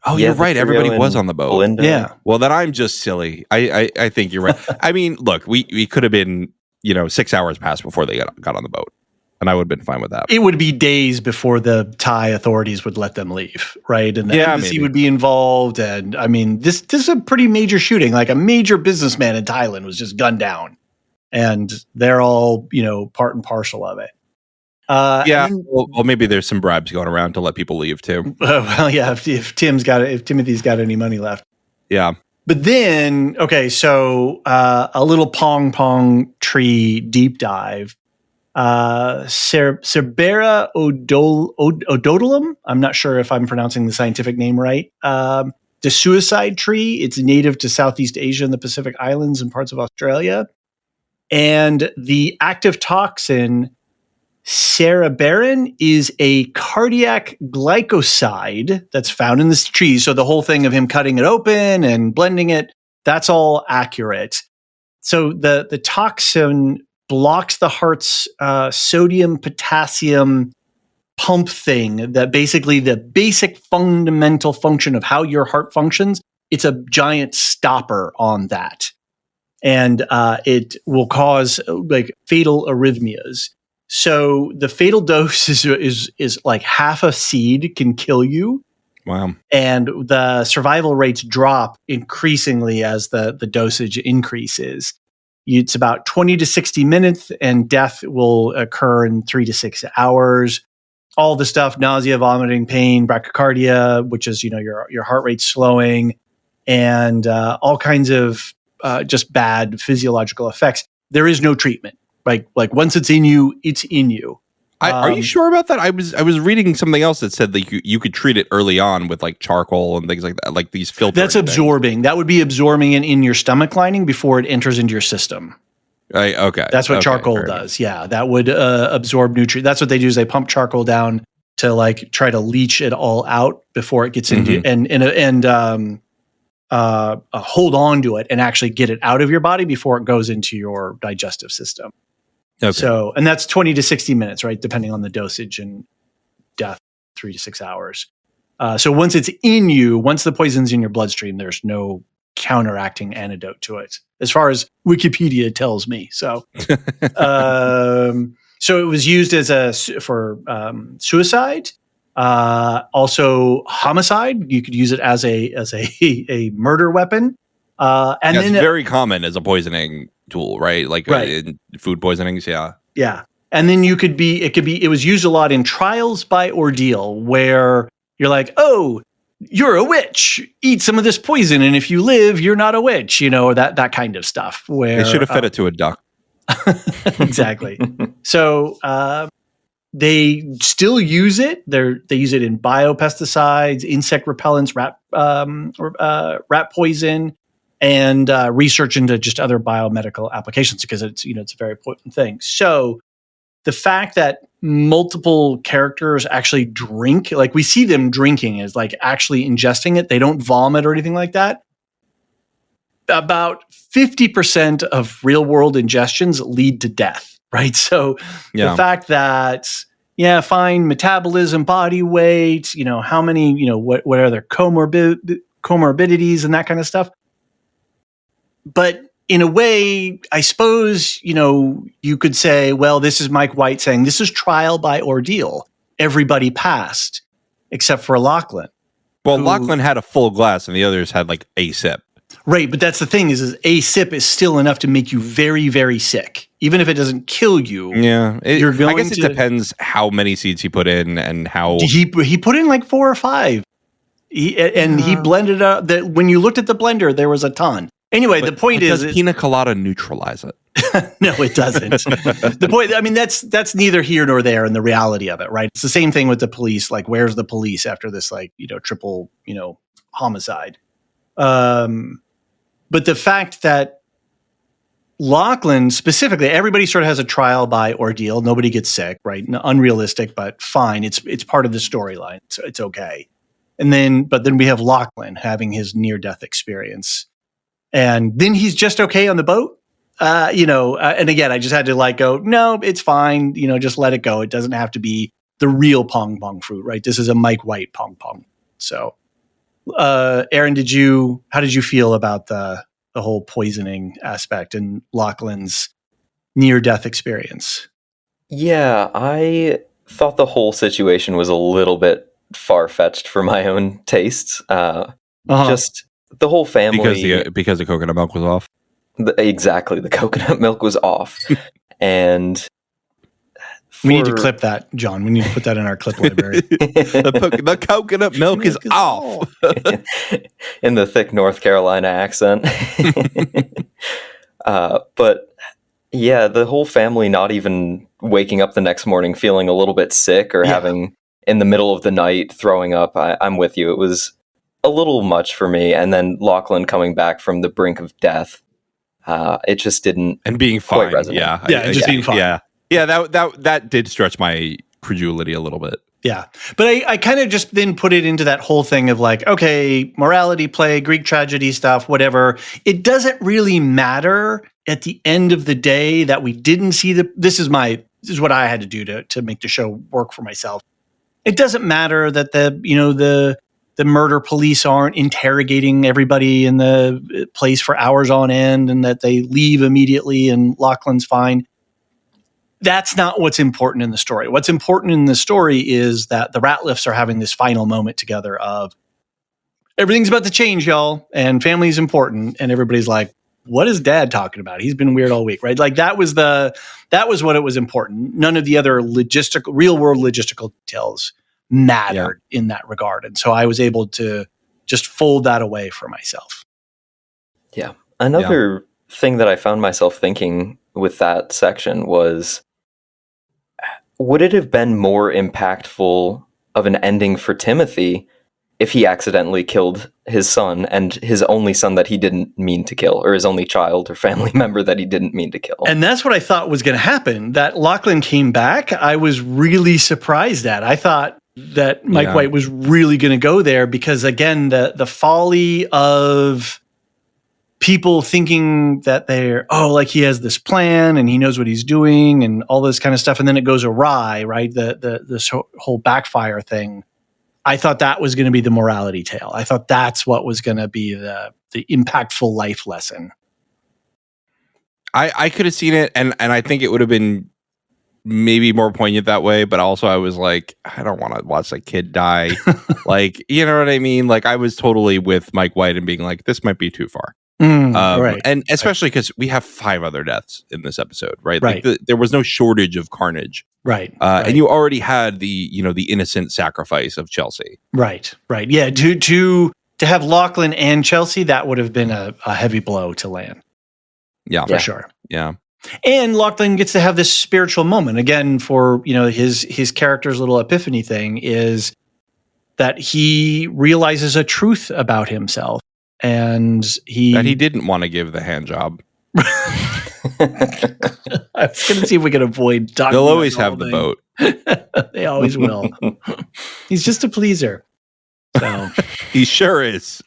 Oh, yeah, you're right. Everybody was on the boat. Belinda. Yeah. Well, then I'm just silly. I think you're right. I mean, look, we could have been, 6 hours past before they got on the boat. And I would have been fine with that. It would be days before the Thai authorities would let them leave, right? And the embassy would be involved. And I mean, this is a pretty major shooting. Like a major businessman in Thailand was just gunned down. And they're all, part and parcel of it. Well, maybe there's some bribes going around to let people leave too. If Timothy's got any money left. Yeah. But then, okay, so a little pong tree deep dive. Cerbera ododilum. I'm not sure if I'm pronouncing the scientific name right. The suicide tree. It's native to Southeast Asia and the Pacific Islands and parts of Australia. And the active toxin cereberin is a cardiac glycoside that's found in this tree. So the whole thing of him cutting it open and blending it, that's all accurate. So the toxin blocks the heart's sodium potassium pump thing, that basically the basic fundamental function of how your heart functions. It's a giant stopper on that. And it will cause like fatal arrhythmias. So the fatal dose is like half a seed can kill you. Wow. And the survival rates drop increasingly as the dosage increases. It's about 20 to 60 minutes, and death will occur in 3 to 6 hours. All the stuff, nausea, vomiting, pain, bradycardia, which is, your heart rate slowing, and all kinds of just bad physiological effects. There is no treatment. Like once it's in you, it's in you. Are you sure about that? I was reading something else that said that you could treat it early on with like charcoal and things like that, like these filters. That's absorbing. That would be absorbing it in your stomach lining before it enters into your system. Okay. That's what Okay, charcoal fair enough. does. Yeah, that would absorb nutrients. That's what they do is they pump charcoal down to like try to leach it all out before it gets into and hold on to it and actually get it out of your body before it goes into your digestive system. Okay. So, and that's 20 to 60 minutes, right? Depending on the dosage and death, 3 to 6 hours. So once it's in you, once the poison's in your bloodstream, there's no counteracting antidote to it, as far as Wikipedia tells me. So, so it was used for suicide, also homicide. You could use it as a murder weapon, and It's then very common as a poisoning tool, right? Like Right. in food poisonings. Yeah. yeah. And then it was used a lot in trials by ordeal, where you're like, oh, you're a witch, eat some of this poison, and if you live, you're not a witch, or that kind of stuff. Where They should have fed it to a duck. exactly. So they still use it. They use it in biopesticides, insect repellents, rat poison, and research into just other biomedical applications because it's a very potent thing. So the fact that multiple characters actually drink, like we see them drinking as like actually ingesting it, they don't vomit or anything like that. About 50% of real world ingestions lead to death, right? So the fact that, fine metabolism, body weight, how many, what are their comorbidities and that kind of stuff. But in a way, I suppose, you could say, well, this is Mike White saying this is trial by ordeal. Everybody passed except for Lachlan. Well, Lachlan had a full glass and the others had like a sip. Right. But that's the thing is a sip is still enough to make you very, very sick. Even if it doesn't kill you. Yeah. You're going I guess it depends how many seeds he put in and how. He put in like 4 or 5. He blended up that when you looked at the blender, there was a ton. Anyway, the point is, does pina colada neutralize it? No, it doesn't. The point, I mean, that's neither here nor there in the reality of it, right? It's the same thing with the police. Like, where's the police after this, like, triple, homicide? But the fact that Lachlan specifically, everybody sort of has a trial by ordeal. Nobody gets sick, right? Unrealistic, but fine. It's part of the storyline. So it's okay. But then we have Lachlan having his near-death experience. And then he's just okay on the boat, and again, I just had to go, no, it's fine. Just let it go. It doesn't have to be the real pong pong fruit, right? This is a Mike White pong pong. So, Aaron, how did you feel about the whole poisoning aspect and Lachlan's near-death experience? Yeah, I thought the whole situation was a little bit far-fetched for my own tastes. Just the whole family, because the coconut milk was off. Exactly, the coconut milk was off, and we need to clip that, John. We need to put that in our clip library. the coconut milk is off in the thick North Carolina accent. But yeah, the whole family not even waking up the next morning feeling a little bit sick or having in the middle of the night throwing up. I'm with you. It was a little much for me. And then Lachlan coming back from the brink of death. It just didn't. And being fine. Resonate. Just being fine. Yeah, that did stretch my credulity a little bit. Yeah. But I kind of just then put it into that whole thing of like, okay, morality play, Greek tragedy stuff, whatever. It doesn't really matter at the end of the day that we didn't see this is what I had to do to make the show work for myself. It doesn't matter that the murder police aren't interrogating everybody in the place for hours on end and that they leave immediately and Lachlan's fine. That's not what's important in the story. What's important in the story is that the Ratliffs are having this final moment together of everything's about to change, y'all, and family is important. And everybody's like, what is Dad talking about? He's been weird all week, right? Like that was what it was important. None of the other real world logistical details mattered in that regard. And so I was able to just fold that away for myself. Yeah. Another thing that I found myself thinking with that section was, would it have been more impactful of an ending for Timothy if he accidentally killed his son and his only son that he didn't mean to kill, or his only child or family member that he didn't mean to kill. And that's what I thought was going to happen. That Lachlan came back, I was really surprised at. I thought that Mike White was really going to go there because, again, the folly of people thinking that they're, like he has this plan and he knows what he's doing and all this kind of stuff. And then it goes awry, right? This whole backfire thing. I thought that was going to be the morality tale. I thought that's what was going to be the impactful life lesson. I could have seen it, and I think it would have been maybe more poignant that way, but also I was like, I don't want to watch a kid die. Like, you know what I mean? Like, I was totally with Mike White and being like, this might be too far. Right. And especially because we have 5 other deaths in this episode, right? Like there was no shortage of carnage. Right. And you already had the innocent sacrifice of Chelsea. Right. Yeah. To have Lachlan and Chelsea, that would have been a heavy blow to land. Yeah. For sure. Yeah. And Lachlan gets to have this spiritual moment again for, his character's little epiphany thing is that he realizes a truth about himself and that he didn't want to give the hand job. I was going to see if we could avoid talking. They'll always have the boat. They always will. He's just a pleaser. So he sure is.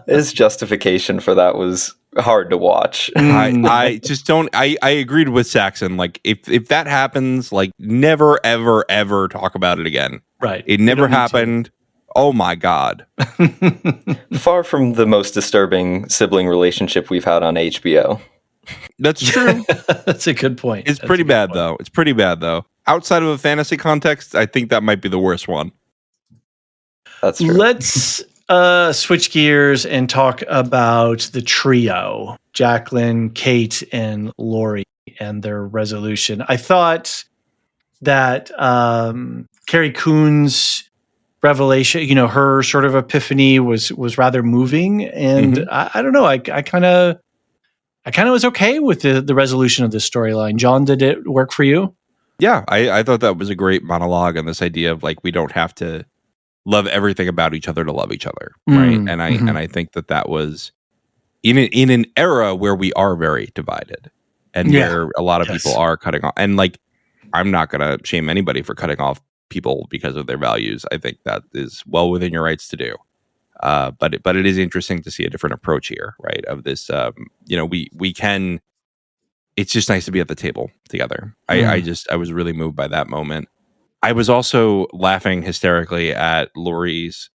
His justification for that was hard to watch. I just don't. I agreed with Saxon. Like if that happens, like never ever talk about it again. Right. It never happened. Oh my God. Far from the most disturbing sibling relationship we've had on HBO. That's true. That's a good point. It's pretty bad though. It's pretty bad though. Outside of a fantasy context, I think that might be the worst one. That's true. Let's switch gears and talk about the trio, Jacqueline, Kate, and Lori, and their resolution. I thought that Carrie Coon's revelation, her sort of epiphany was rather moving, and I don't know. I kind of was okay with the resolution of this storyline. John, did it work for you? Yeah, I thought that was a great monologue, and this idea of like we don't have to love everything about each other to love each other, right? And I think that was in an era where we are very divided, and where a lot of people are cutting off. And like, I'm not gonna shame anybody for cutting off people because of their values. I think that is well within your rights to do. But it is interesting to see a different approach here, right? Of this, we can. It's just nice to be at the table together. I was really moved by that moment. I was also laughing hysterically at Lori's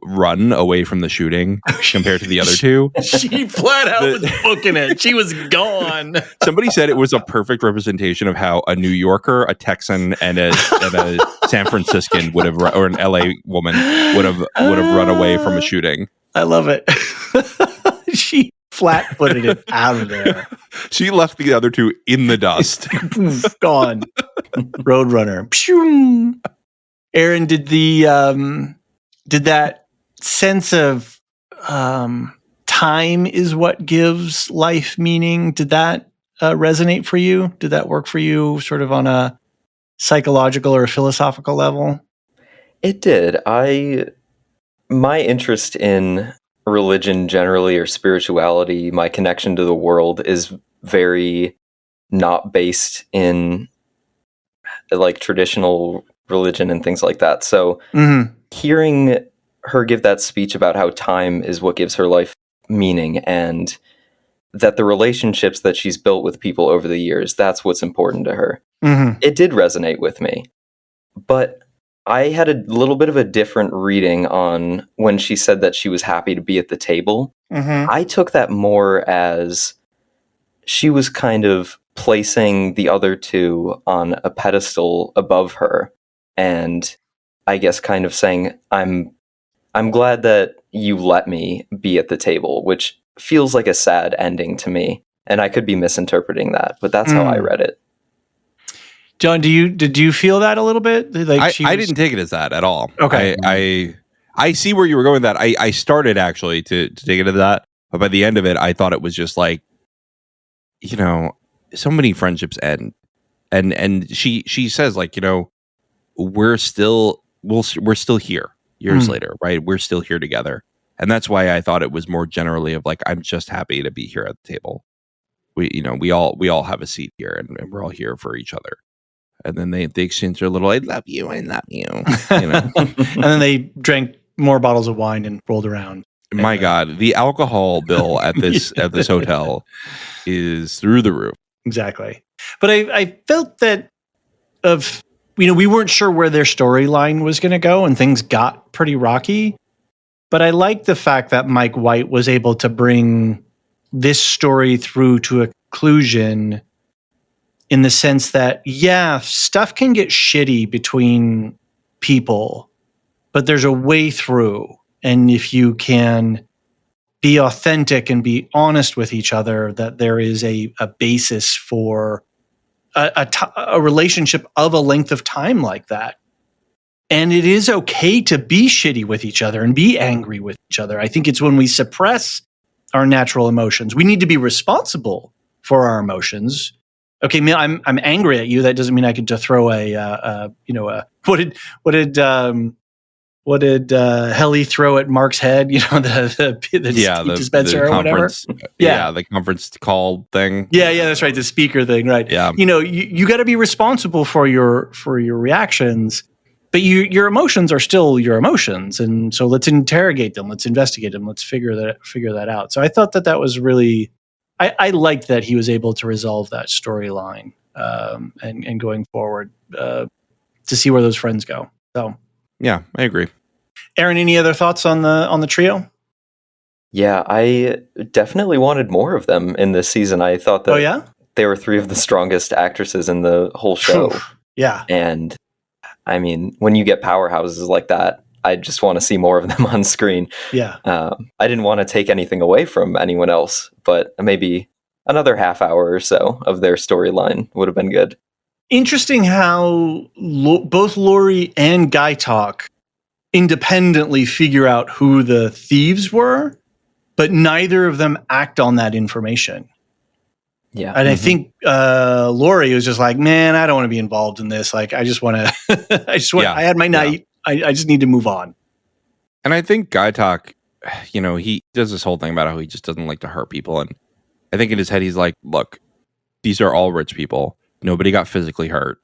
run away from the shooting compared to the other two. She flat out was booking it. She was gone. Somebody said it was a perfect representation of how a New Yorker, a Texan, and a San Franciscan would have, or an LA woman would have run away from a shooting. I love it. She flat-footed it out of there. She left the other two in the dust. Gone. Roadrunner. Aaron, did that sense of time is what gives life meaning, did that resonate for you? Did that work for you sort of on a psychological or a philosophical level? It did. My interest in religion generally, or spirituality, my connection to the world is very not based in like traditional religion and things like that. So hearing her give that speech about how time is what gives her life meaning, and that the relationships that she's built with people over the years, that's what's important to her. It did resonate with me. But I had a little bit of a different reading on when she said that she was happy to be at the table. I took that more as she was kind of placing the other two on a pedestal above her, and I guess kind of saying, I'm glad that you let me be at the table, which feels like a sad ending to me, and I could be misinterpreting that, but that's how I read it. John, did you feel that a little bit? Like I didn't take it as that at all. Okay. I see where you were going with that. I started actually to take it as that, but by the end of it, I thought it was just like, so many friendships end, and she says like, we're still here, years later, right? We're still here together. And that's why I thought it was more generally of like, I'm just happy to be here at the table. We all have a seat here, and we're all here for each other. And then they exchange their little, I love you. You know? And then they drank more bottles of wine and rolled around. My God, the alcohol bill at this at this hotel is through the roof. Exactly. But I felt that we weren't sure where their storyline was going to go, and things got pretty rocky. But I like the fact that Mike White was able to bring this story through to a conclusion, in the sense that, yeah, stuff can get shitty between people, but there's a way through. And if you can be authentic and be honest with each other, that there is a basis for a relationship of a length of time like that. And it is okay to be shitty with each other and be angry with each other. I think it's when we suppress our natural emotions. We need to be responsible for our emotions. Okay, I'm angry at you. That doesn't mean I get to throw what did Helly throw at Mark's head? You know, the dispenser or whatever. Yeah, the conference call thing. Yeah, that's right. The speaker thing, right? Yeah. You know, you got to be responsible for your reactions, but your emotions are still your emotions, and so let's interrogate them, let's investigate them, let's figure that out. So I thought that was really, I liked that he was able to resolve that storyline and going forward to see where those friends go. So yeah, I agree. Aaron, any other thoughts on the trio? Yeah, I definitely wanted more of them in this season. I thought that they were three of the strongest actresses in the whole show. Yeah. And I mean, when you get powerhouses like that, I just want to see more of them on screen. Yeah. I didn't want to take anything away from anyone else, but maybe another half hour or so of their storyline would have been good. Interesting how both Lori and Guy Talk independently figure out who the thieves were, but neither of them act on that information. Yeah. And I think Lori was just like, man, I don't want to be involved in this. Like, I just want to, I had my night. I just need to move on. And I think Guy Talk, he does this whole thing about how he just doesn't like to hurt people. And I think in his head, he's like, look, these are all rich people. Nobody got physically hurt.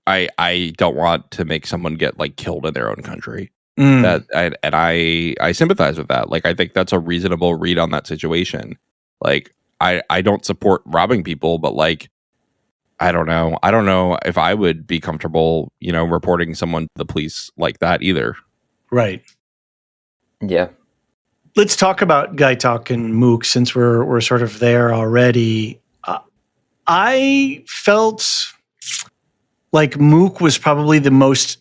I don't want to make someone get like killed in their own country. I sympathize with that. Like, I think that's a reasonable read on that situation. Like, I don't support robbing people, but like, I don't know. I don't know if I would be comfortable, reporting someone to the police like that either. Right. Yeah. Let's talk about Guy Talk and Mook since we're sort of there already. I felt like Mook was probably the most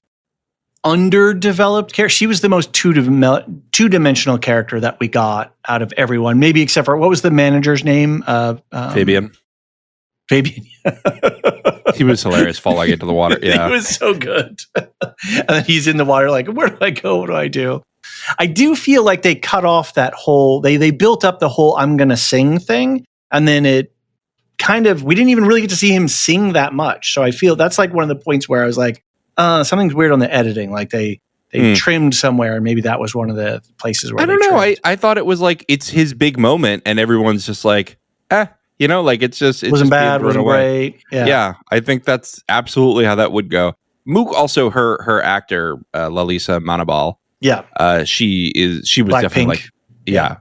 underdeveloped character. She was the most two-dimensional character that we got out of everyone, maybe except for, what was the manager's name? Fabian. He was hilarious falling into the water. Yeah. He was so good. And then he's in the water like, where do I go? What do I do? I do feel like they cut off that whole, they built up the whole I'm going to sing thing. And then it kind of, we didn't even really get to see him sing that much. So I feel that's like one of the points where I was like, something's weird on the editing. Like they trimmed somewhere, and maybe that was one of the places where I don't know. I thought it was like, it's his big moment and everyone's just like, like it's just, it wasn't just bad, wasn't great. Yeah. I think that's absolutely how that would go. Mook also, her actor, Lalisa Manabal. Yeah. She was Black definitely Pink.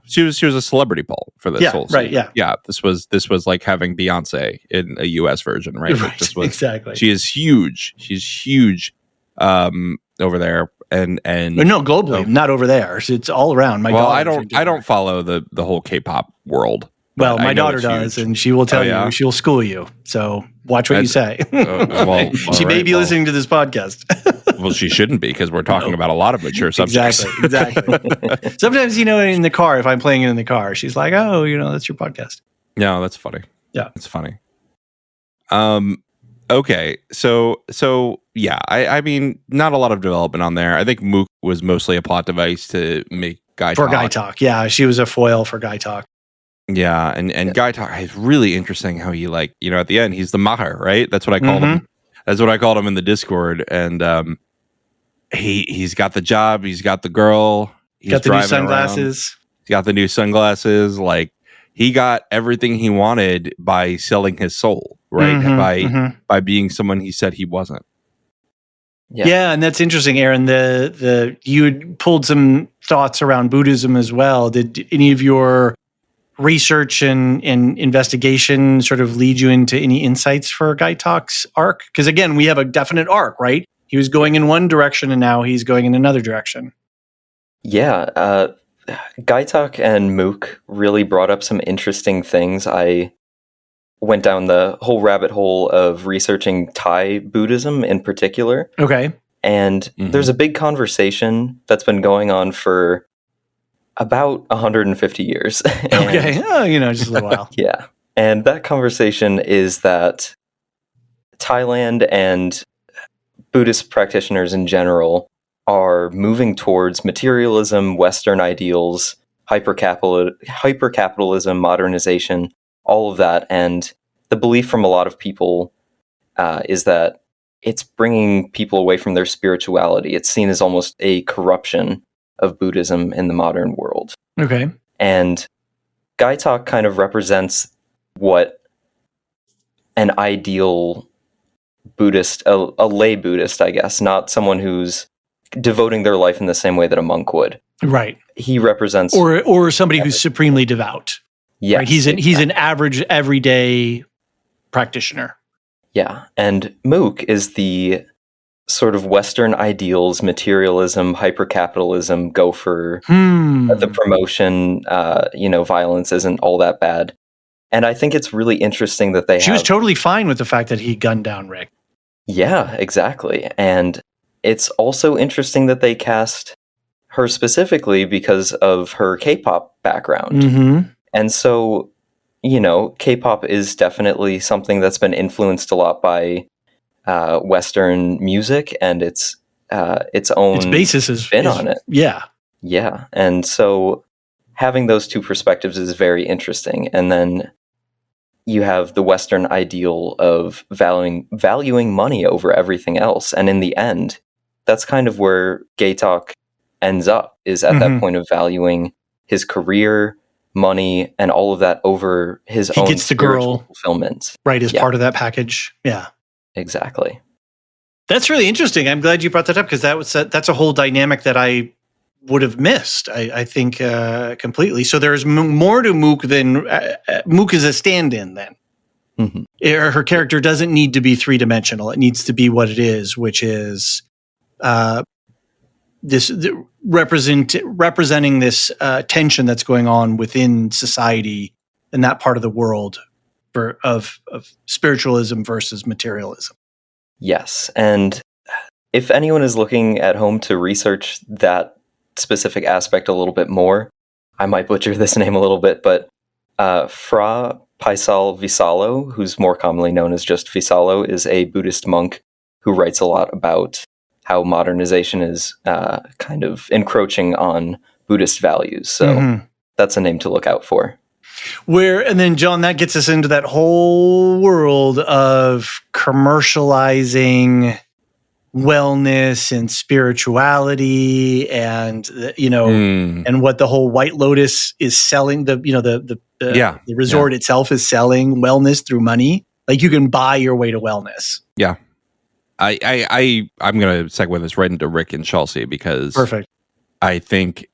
she was a celebrity Paul for this whole right. scene. Yeah. This was like having Beyonce in a US version, right? Right, This was, exactly. She is huge. She's huge over there. And no, globally, not over there. It's all around. I don't follow the whole K-pop world. Well, my daughter does, and she will tell you, she'll school you. So watch what you say. She may be listening to this podcast. Well, she shouldn't be, because we're talking about a lot of mature subjects. Exactly. Sometimes, in the car, if I'm playing it in the car, she's like, oh, that's your podcast. No, that's funny. Yeah. It's funny. Okay. So yeah, I mean, not a lot of development on there. I think Mook was mostly a plot device to make Guy talk. Guy Talk. Yeah. She was a foil for Guy Talk. Yeah. And Guy Talk is really interesting how he, like, at the end, he's the Maher, right? That's what I called him. That's what I called him in the Discord. And he's got the job, he's got the girl, he's Got the new driving sunglasses. around, he's got the new sunglasses. Like, he got everything he wanted by selling his soul, right? By being someone he said he wasn't. Yeah, and that's interesting, Aaron. The you had pulled some thoughts around Buddhism as well. Did any of your research and investigation sort of lead you into any insights for Gaitak's arc? Because again, we have a definite arc, right? He was going in one direction and now he's going in another direction. Yeah, Gaitak and Mook really brought up some interesting things. I went down the whole rabbit hole of researching Thai Buddhism in particular. Okay. And there's a big conversation that's been going on for about 150 years. Okay. Just a little while. Yeah. And that conversation is that Thailand and Buddhist practitioners in general are moving towards materialism, Western ideals, hypercapitalism, modernization, all of that. And the belief from a lot of people is that it's bringing people away from their spirituality. It's seen as almost a corruption of Buddhism in the modern world. Okay. And Gaitak kind of represents what an ideal Buddhist, a lay Buddhist, I guess, not someone who's devoting their life in the same way that a monk would. Right. He represents... Or somebody who's supremely devout. Yes. Right? He's an average, everyday practitioner. Yeah. And Mook is the sort of Western ideals, materialism, hypercapitalism, go for the promotion, violence isn't all that bad. And I think it's really interesting that She was totally fine with the fact that he gunned down Rick. Yeah, exactly. And it's also interesting that they cast her specifically because of her K-pop background. Mm-hmm. And so, K-pop is definitely something that's been influenced a lot by Western music, and its basis is spin on it. Yeah. Yeah. And so having those two perspectives is very interesting. And then you have the Western ideal of valuing money over everything else. And in the end, that's kind of where Gaitak ends up, is at that point of valuing his career, money, and all of that over his own gets the spiritual girl fulfillment. Right, as part of that package. Yeah. Exactly. That's really interesting. I'm glad you brought that up, because that's a whole dynamic that I would have missed, I think, completely. So there's more to Mook than Mook is a stand-in then. Mm-hmm. Her character doesn't need to be three-dimensional. It needs to be what it is, which is representing this tension that's going on within society in that part of the world of spiritualism versus materialism. Yes. And if anyone is looking at home to research that specific aspect a little bit more, I might butcher this name a little bit, but Fra Paisal Visalo, who's more commonly known as just Visalo, is a Buddhist monk who writes a lot about how modernization is kind of encroaching on Buddhist values. So that's a name to look out for. And then, John, that gets us into that whole world of commercializing wellness and spirituality, and and what the whole White Lotus is selling. The resort itself is selling wellness through money. Like, you can buy your way to wellness. Yeah, I'm gonna segue this right into Rick and Chelsea, because perfect. I think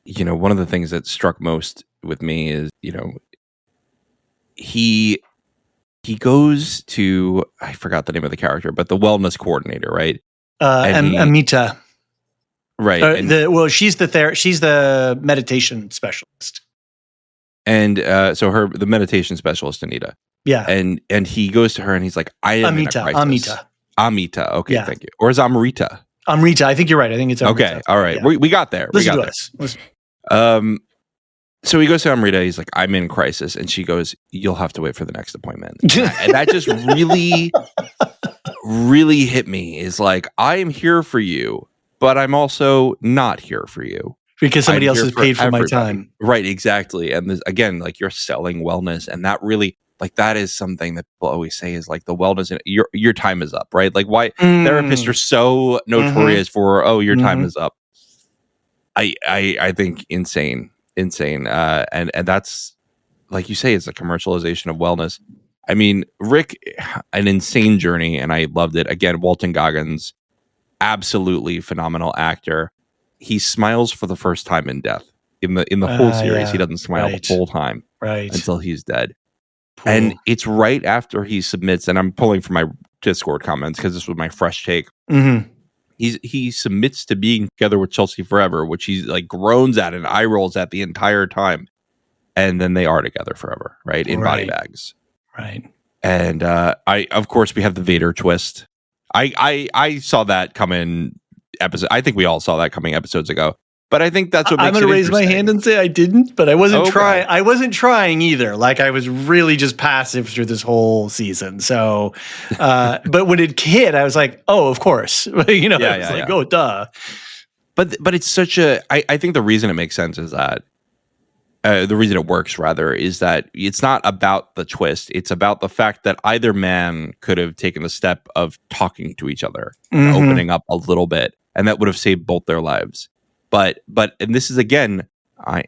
one of the things that struck most with me is he goes to, I forgot the name of the character, but the wellness coordinator, right? Amita. Right. She's the meditation specialist. And so the meditation specialist, Anita. Yeah. And he goes to her and he's like, I am Amita. in a crisis. Amita. Okay, yeah. Thank you. Or is it Amrita? Amrita. I think you're right. I think it's Amrita. Okay. All right. Yeah. We got there. Listen to us. Listen. So he goes to Amrita. He's like, I'm in crisis. And she goes, you'll have to wait for the next appointment. And that just really, really hit me. Is like, I am here for you, but I'm also not here for you. Because somebody else has paid for my time. Right, exactly. And again, like, you're selling wellness. And that Like that is something that people always say is like the wellness. Your time is up, right? Like why therapists are so notorious for your time is up. I think insane. And that's like you say, it's a commercialization of wellness. I mean, Rick, an insane journey, and I loved it. Again, Walton Goggins, absolutely phenomenal actor. He smiles for the first time in death. In the whole series, he doesn't smile the whole time until he's dead. And it's right after he submits, and I'm pulling from my Discord comments because this was my fresh take. He submits to being together with Chelsea forever, which he like groans at and eye rolls at the entire time. And then they are together forever, right? In body bags. Right. And of course, we have the Vader twist. I saw that coming episode. I think we all saw that coming episodes ago. But I think that's what makes it I'm going to raise my hand and say I didn't, but I wasn't trying. I wasn't trying either. Like I was really just passive through this whole season. So, but when it hit, I was like, oh, of course. Oh, duh. But it's such a. I think the reason it makes sense is that the reason it works rather is that it's not about the twist. It's about the fact that either man could have taken the step of talking to each other, opening up a little bit, and that would have saved both their lives. But and this is again, I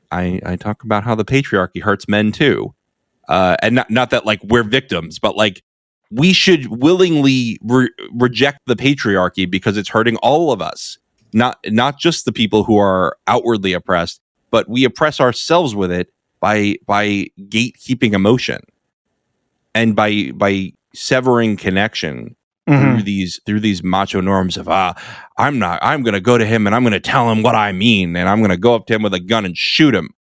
talk about how the patriarchy hurts men too, and not that like we're victims, but like we should willingly reject the patriarchy because it's hurting all of us, not just the people who are outwardly oppressed, but we oppress ourselves with it by gatekeeping emotion and by severing connection. Through these macho norms of I'm going to go to him and I'm going to tell him what I mean and I'm going to go up to him with a gun and shoot him.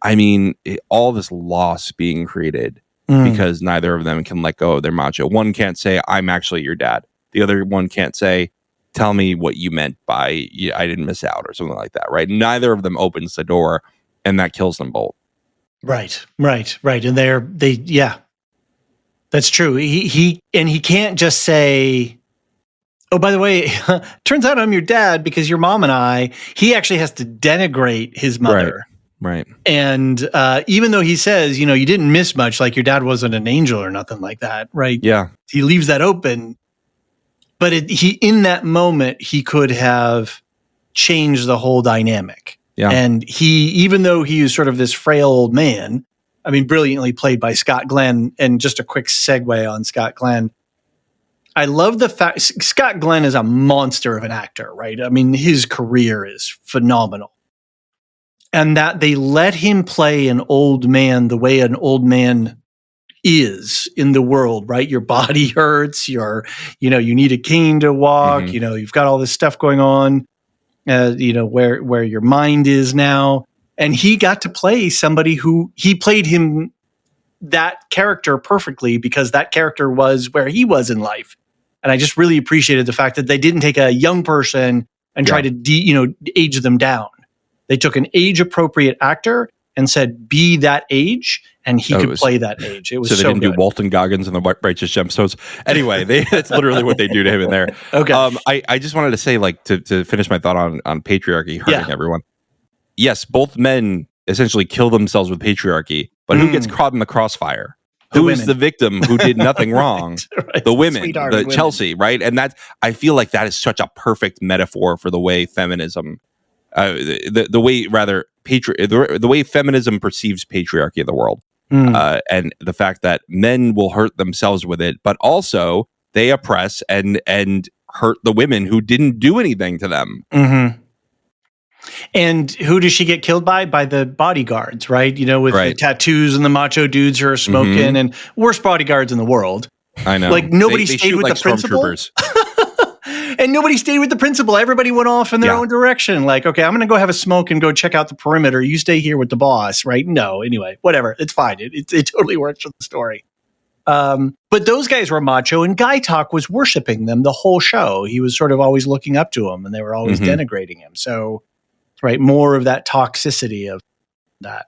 I mean, all this loss being created because neither of them can let go of their macho. One can't say I'm actually your dad. The other one can't say tell me what you meant by I didn't miss out or something like that. Right? Neither of them opens the door, and that kills them both. Right. And they that's true. He can't just say, oh, by the way, turns out I'm your dad because your mom and he actually has to denigrate his mother. Right. And even though he says, you didn't miss much, like your dad wasn't an angel or nothing like that. Right. Yeah. He leaves that open. But in that moment, he could have changed the whole dynamic. Yeah. And even though he is sort of this frail old man, I mean, brilliantly played by Scott Glenn. And just a quick segue on Scott Glenn. I love the fact Scott Glenn is a monster of an actor, right? I mean, his career is phenomenal. And that they let him play an old man the way an old man is in the world, right? Your body hurts, you need a cane to walk, you've got all this stuff going on, where your mind is now. And he got to play somebody who he played him that character perfectly because that character was where he was in life. And I just really appreciated the fact that they didn't take a young person and try to, age them down. They took an age appropriate actor and said, be that age. And he could play that age. It was so they didn't do Walton Goggins and the Righteous Gemstones. Anyway, that's literally what they do to him in there. Okay. I just wanted to say, like, to finish my thought on patriarchy hurting everyone. Yes, both men essentially kill themselves with patriarchy, but who gets caught in the crossfire? Who is the victim who did nothing wrong? Right. The women, Chelsea, right? And I feel like that is such a perfect metaphor for the way feminism, the way feminism perceives patriarchy in the world, and the fact that men will hurt themselves with it, but also they oppress and hurt the women who didn't do anything to them. And who does she get killed by? By the bodyguards, right? With the tattoos and the macho dudes who are smoking and worst bodyguards in the world. I know. Like nobody stayed with the principal. And nobody stayed with the principal. Everybody went off in their own direction. Like, okay, I'm going to go have a smoke and go check out the perimeter. You stay here with the boss, right? No, anyway, whatever. It's fine. It totally works for the story. But those guys were macho, and Guy Talk was worshiping them the whole show. He was sort of always looking up to them, and they were always denigrating him. So, right, more of that toxicity of that.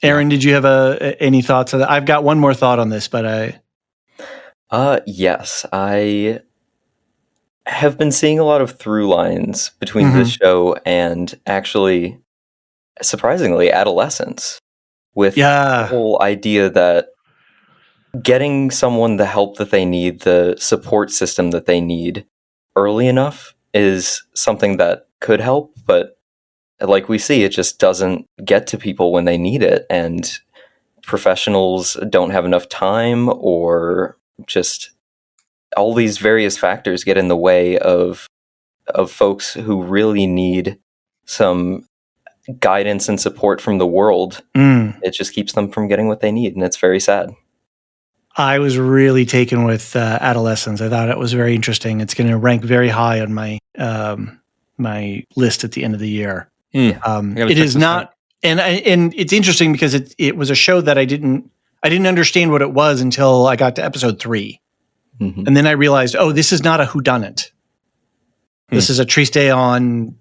Aaron, did you have any thoughts on that? I've got one more thought on this, but yes, I have been seeing a lot of through lines between this show and actually, surprisingly, adolescence, with the whole idea that getting someone the help that they need, the support system that they need early enough is something that could help, but like we see, it just doesn't get to people when they need it, and professionals don't have enough time, or just all these various factors get in the way of folks who really need some guidance and support from the world. It just keeps them from getting what they need, and it's very sad. I was really taken with adolescence. I thought it was very interesting. It's going to rank very high on my my list at the end of the year. It is not, and it's interesting because it was a show that I didn't understand what it was until I got to episode 3, and then I realized, oh, this is not a whodunit. This is a treatise on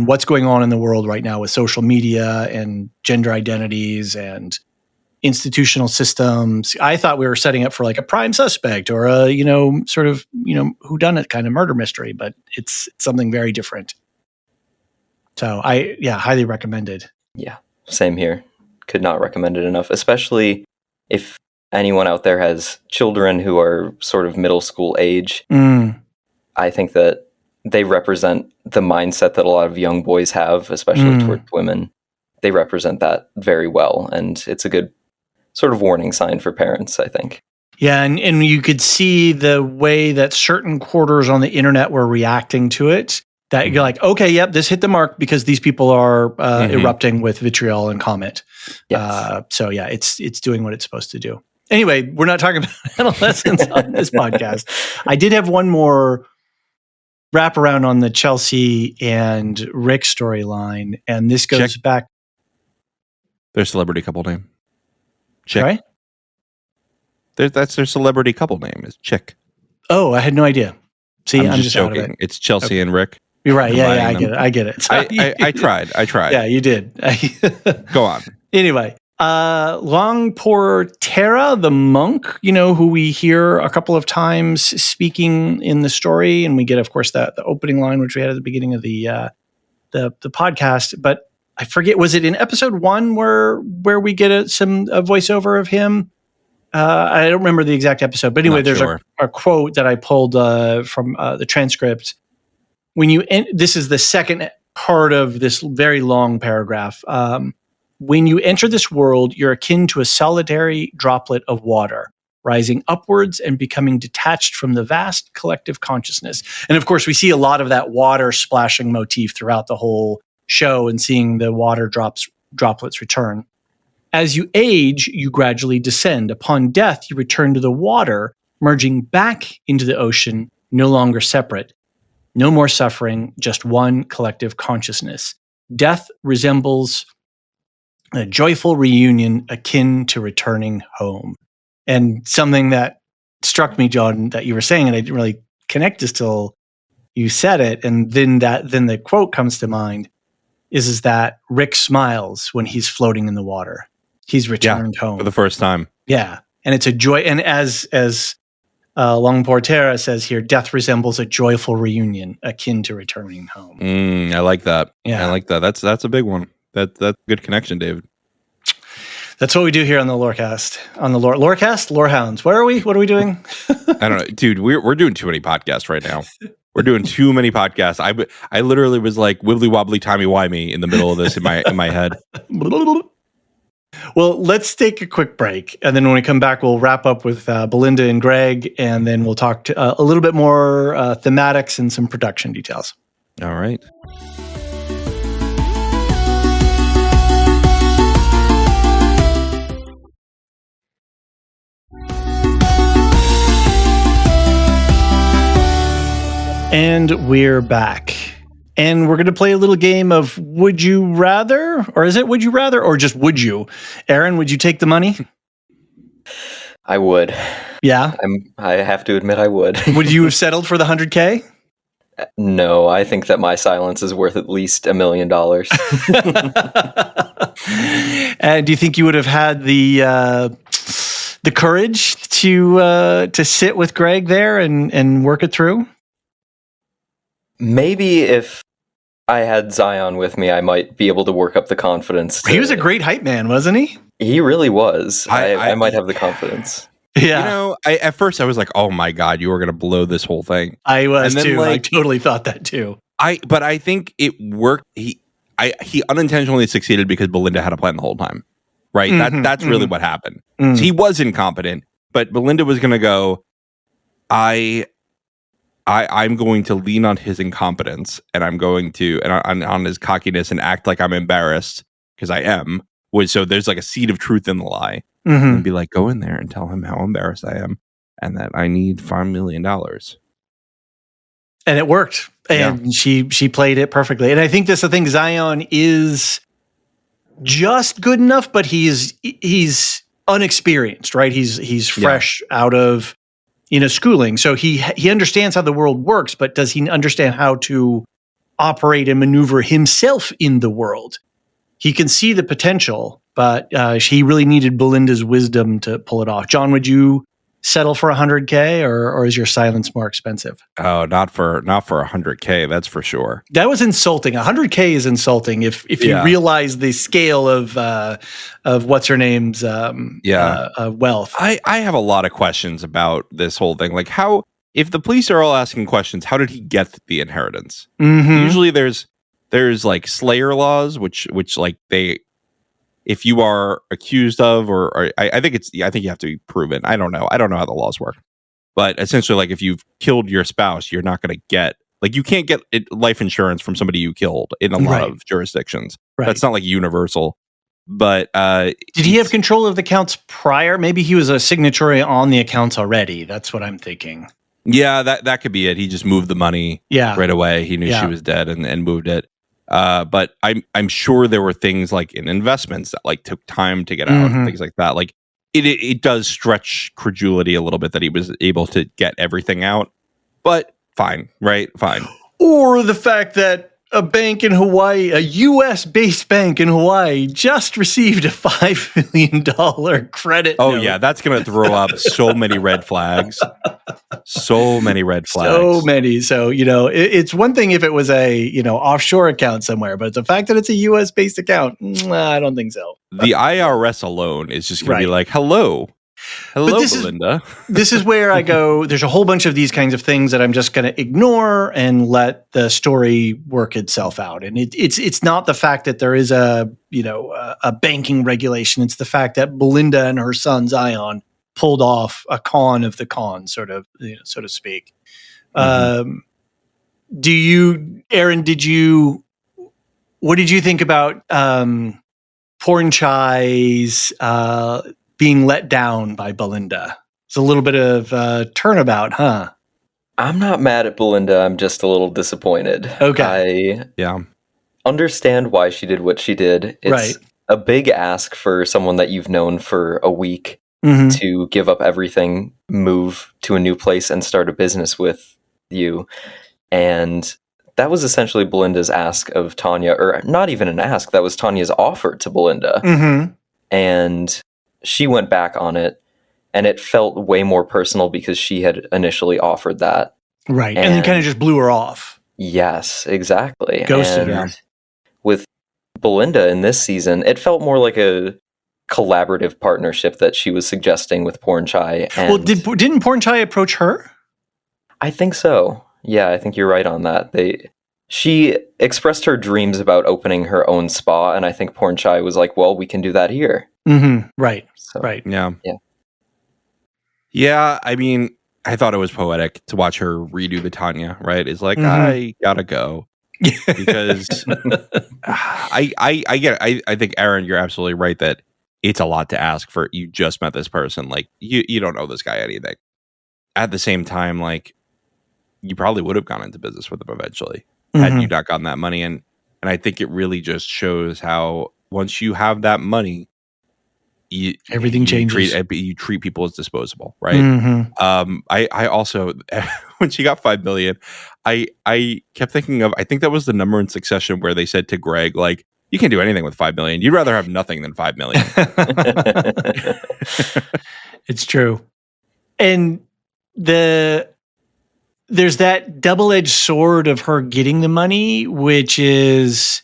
what's going on in the world right now with social media and gender identities and institutional systems. I thought we were setting up for like a prime suspect or a, sort of, whodunit kind of murder mystery, but it's something very different. So highly recommended. Yeah. Same here. Could not recommend it enough, especially if anyone out there has children who are sort of middle school age. I think that they represent the mindset that a lot of young boys have, especially towards women. They represent that very well, and it's a good sort of warning sign for parents, I think. Yeah, and you could see the way that certain quarters on the internet were reacting to it, that you're like, okay, yep, this hit the mark because these people are erupting with vitriol and comment. Yes. So yeah, it's doing what it's supposed to do. Anyway, we're not talking about adolescence on this podcast. I did have one more wrap around on the Chelsea and Rick storyline, and this goes back. Their celebrity couple name. Chick. Right? That's their celebrity couple name is Chick. Oh, I had no idea. See, I'm just joking. Out of it. It's Chelsea and Rick. You're right. Yeah, I get it. So I tried. Yeah, you did. Go on. Anyway, Longpor Terra, the monk, who we hear a couple of times speaking in the story, and we get, of course, the opening line, which we had at the beginning of the podcast. But I forget, was it in episode 1 where we get a voiceover of him? I don't remember the exact episode, but anyway, there's a quote that I pulled from the transcript. This is the second part of this very long paragraph. When you enter this world, you're akin to a solitary droplet of water, rising upwards and becoming detached from the vast collective consciousness. And of course, we see a lot of that water splashing motif throughout the whole show and seeing the water droplets return. As you age, you gradually descend. Upon death, you return to the water, merging back into the ocean, no longer separate. No more suffering, just one collective consciousness. Death resembles a joyful reunion akin to returning home. And something that struck me, John, that you were saying, and I didn't really connect this till you said it, and then the quote comes to mind, is that Rick smiles when he's floating in the water. He's returned home for the first time. Yeah, and it's a joy. And as Longpor Terra says here, death resembles a joyful reunion akin to returning home. I like that. Yeah, I like that. That's a big one. That's a good connection, David. That's what we do here on the Lorecast. On the Lorecast, Lorehounds. Where are we? What are we doing? I don't know, dude. We're doing too many podcasts right now. We're doing too many podcasts. I literally was like wibbly wobbly timey wimey in the middle of this in my head. Well, let's take a quick break, and then when we come back, we'll wrap up with Belinda and Greg, and then we'll talk a little bit more thematics and some production details. All right. And we're back. And we're going to play a little game of Would You Rather? Or is it Would You Rather? Or just Would You? Aaron, would you take the money? I would. Yeah? I have to admit I would. Would you have settled for the $100K? No, I think that my silence is worth at least $1 million. And do you think you would have had the courage to sit with Greg there and work it through? Maybe if I had Zion with me, I might be able to work up the confidence. He was a great hype man, wasn't he? He really was. I might have the confidence. Yeah. You know, at first I was like, oh my God, you were going to blow this whole thing. I was And then, too. I like, totally thought that too. But I think it worked. He unintentionally succeeded because Belinda had a plan the whole time, right? That's really what happened. So he was incompetent, but Belinda was going to go, I'm going to lean on his incompetence, and I'm going to, and on his cockiness, and act like I'm embarrassed, because I am. So there's like a seed of truth in the lie, and be like, go in there and tell him how embarrassed I am, and that I need $5 million. And it worked. And she played it perfectly. And I think that's the thing. Zion is just good enough, but he's unexperienced, right? He's fresh out of schooling. So he understands how the world works, but does he understand how to operate and maneuver himself in the world? He can see the potential, but he really needed Belinda's wisdom to pull it off. John, would you settle for $100K, or is your silence more expensive? Oh, not for $100K, that's for sure. That was insulting. $100K is insulting if you realize the scale of what's her name's wealth. I have a lot of questions about this whole thing. Like, how, if the police are all asking questions, how did he get the inheritance? Usually there's like slayer laws, which like if you are accused of, or I think you have to be proven. I don't know how the laws work, but essentially, like, if you've killed your spouse, you're not going to get, like, you can't get life insurance from somebody you killed in a lot of jurisdictions. Right. That's not like universal. But did he have control of the accounts prior? Maybe he was a signatory on the accounts already. That's what I'm thinking. Yeah, that could be it. He just moved the money right away. He knew she was dead and moved it. But I'm sure there were things like in investments that like took time to get out and things like that. Like it does stretch credulity a little bit that he was able to get everything out, but fine, right? Fine. Or the fact that a bank in Hawaii, a U.S.-based bank in Hawaii, just received a $5 million credit note. Yeah, that's going to throw up so many red flags. So many red flags. So many. So, it's one thing if it was a, offshore account somewhere, but the fact that it's a U.S.-based account, I don't think so. The IRS alone is just going to be like, hello, Belinda. This is where I go, there's a whole bunch of these kinds of things that I'm just going to ignore and let the story work itself out. And it's not the fact that there is a banking regulation. It's the fact that Belinda and her son Zion pulled off a con of the con, sort of, so to speak. Aaron, what did you think about Porn Chai's being let down by Belinda? It's a little bit of turnabout, huh? I'm not mad at Belinda. I'm just a little disappointed. Okay. I understand why she did what she did. It's a big ask for someone that you've known for a week to give up everything, move to a new place, and start a business with you. And that was essentially Belinda's ask of Tanya, or not even an ask. That was Tanya's offer to Belinda. And she went back on it, and it felt way more personal because she had initially offered that. Right. And then kind of just blew her off. Yes, exactly. Ghosted her. With Belinda in this season, it felt more like a collaborative partnership that she was suggesting with Porn Chai. Well, didn't Porn Chai approach her? I think so. Yeah, I think you're right on that. She expressed her dreams about opening her own spa, and I think Porn Chai was like, well, we can do that here. Right. So, right. Yeah, I mean, I thought it was poetic to watch her redo the Tanya, right? It's like, I gotta go. Because I get it. I think, Aaron, you're absolutely right that it's a lot to ask for. You just met this person. Like, you don't know this guy anything. At the same time, like, you probably would have gone into business with him eventually had you not gotten that money. And I think it really just shows how once you have that money, everything changes. You treat people as disposable, right? I also, when she got $5 million, I kept thinking of, I think that was the number in Succession where they said to Greg, like, you can do anything with $5 million. You'd rather have nothing than $5 million. It's true. And there's that double-edged sword of her getting the money, which is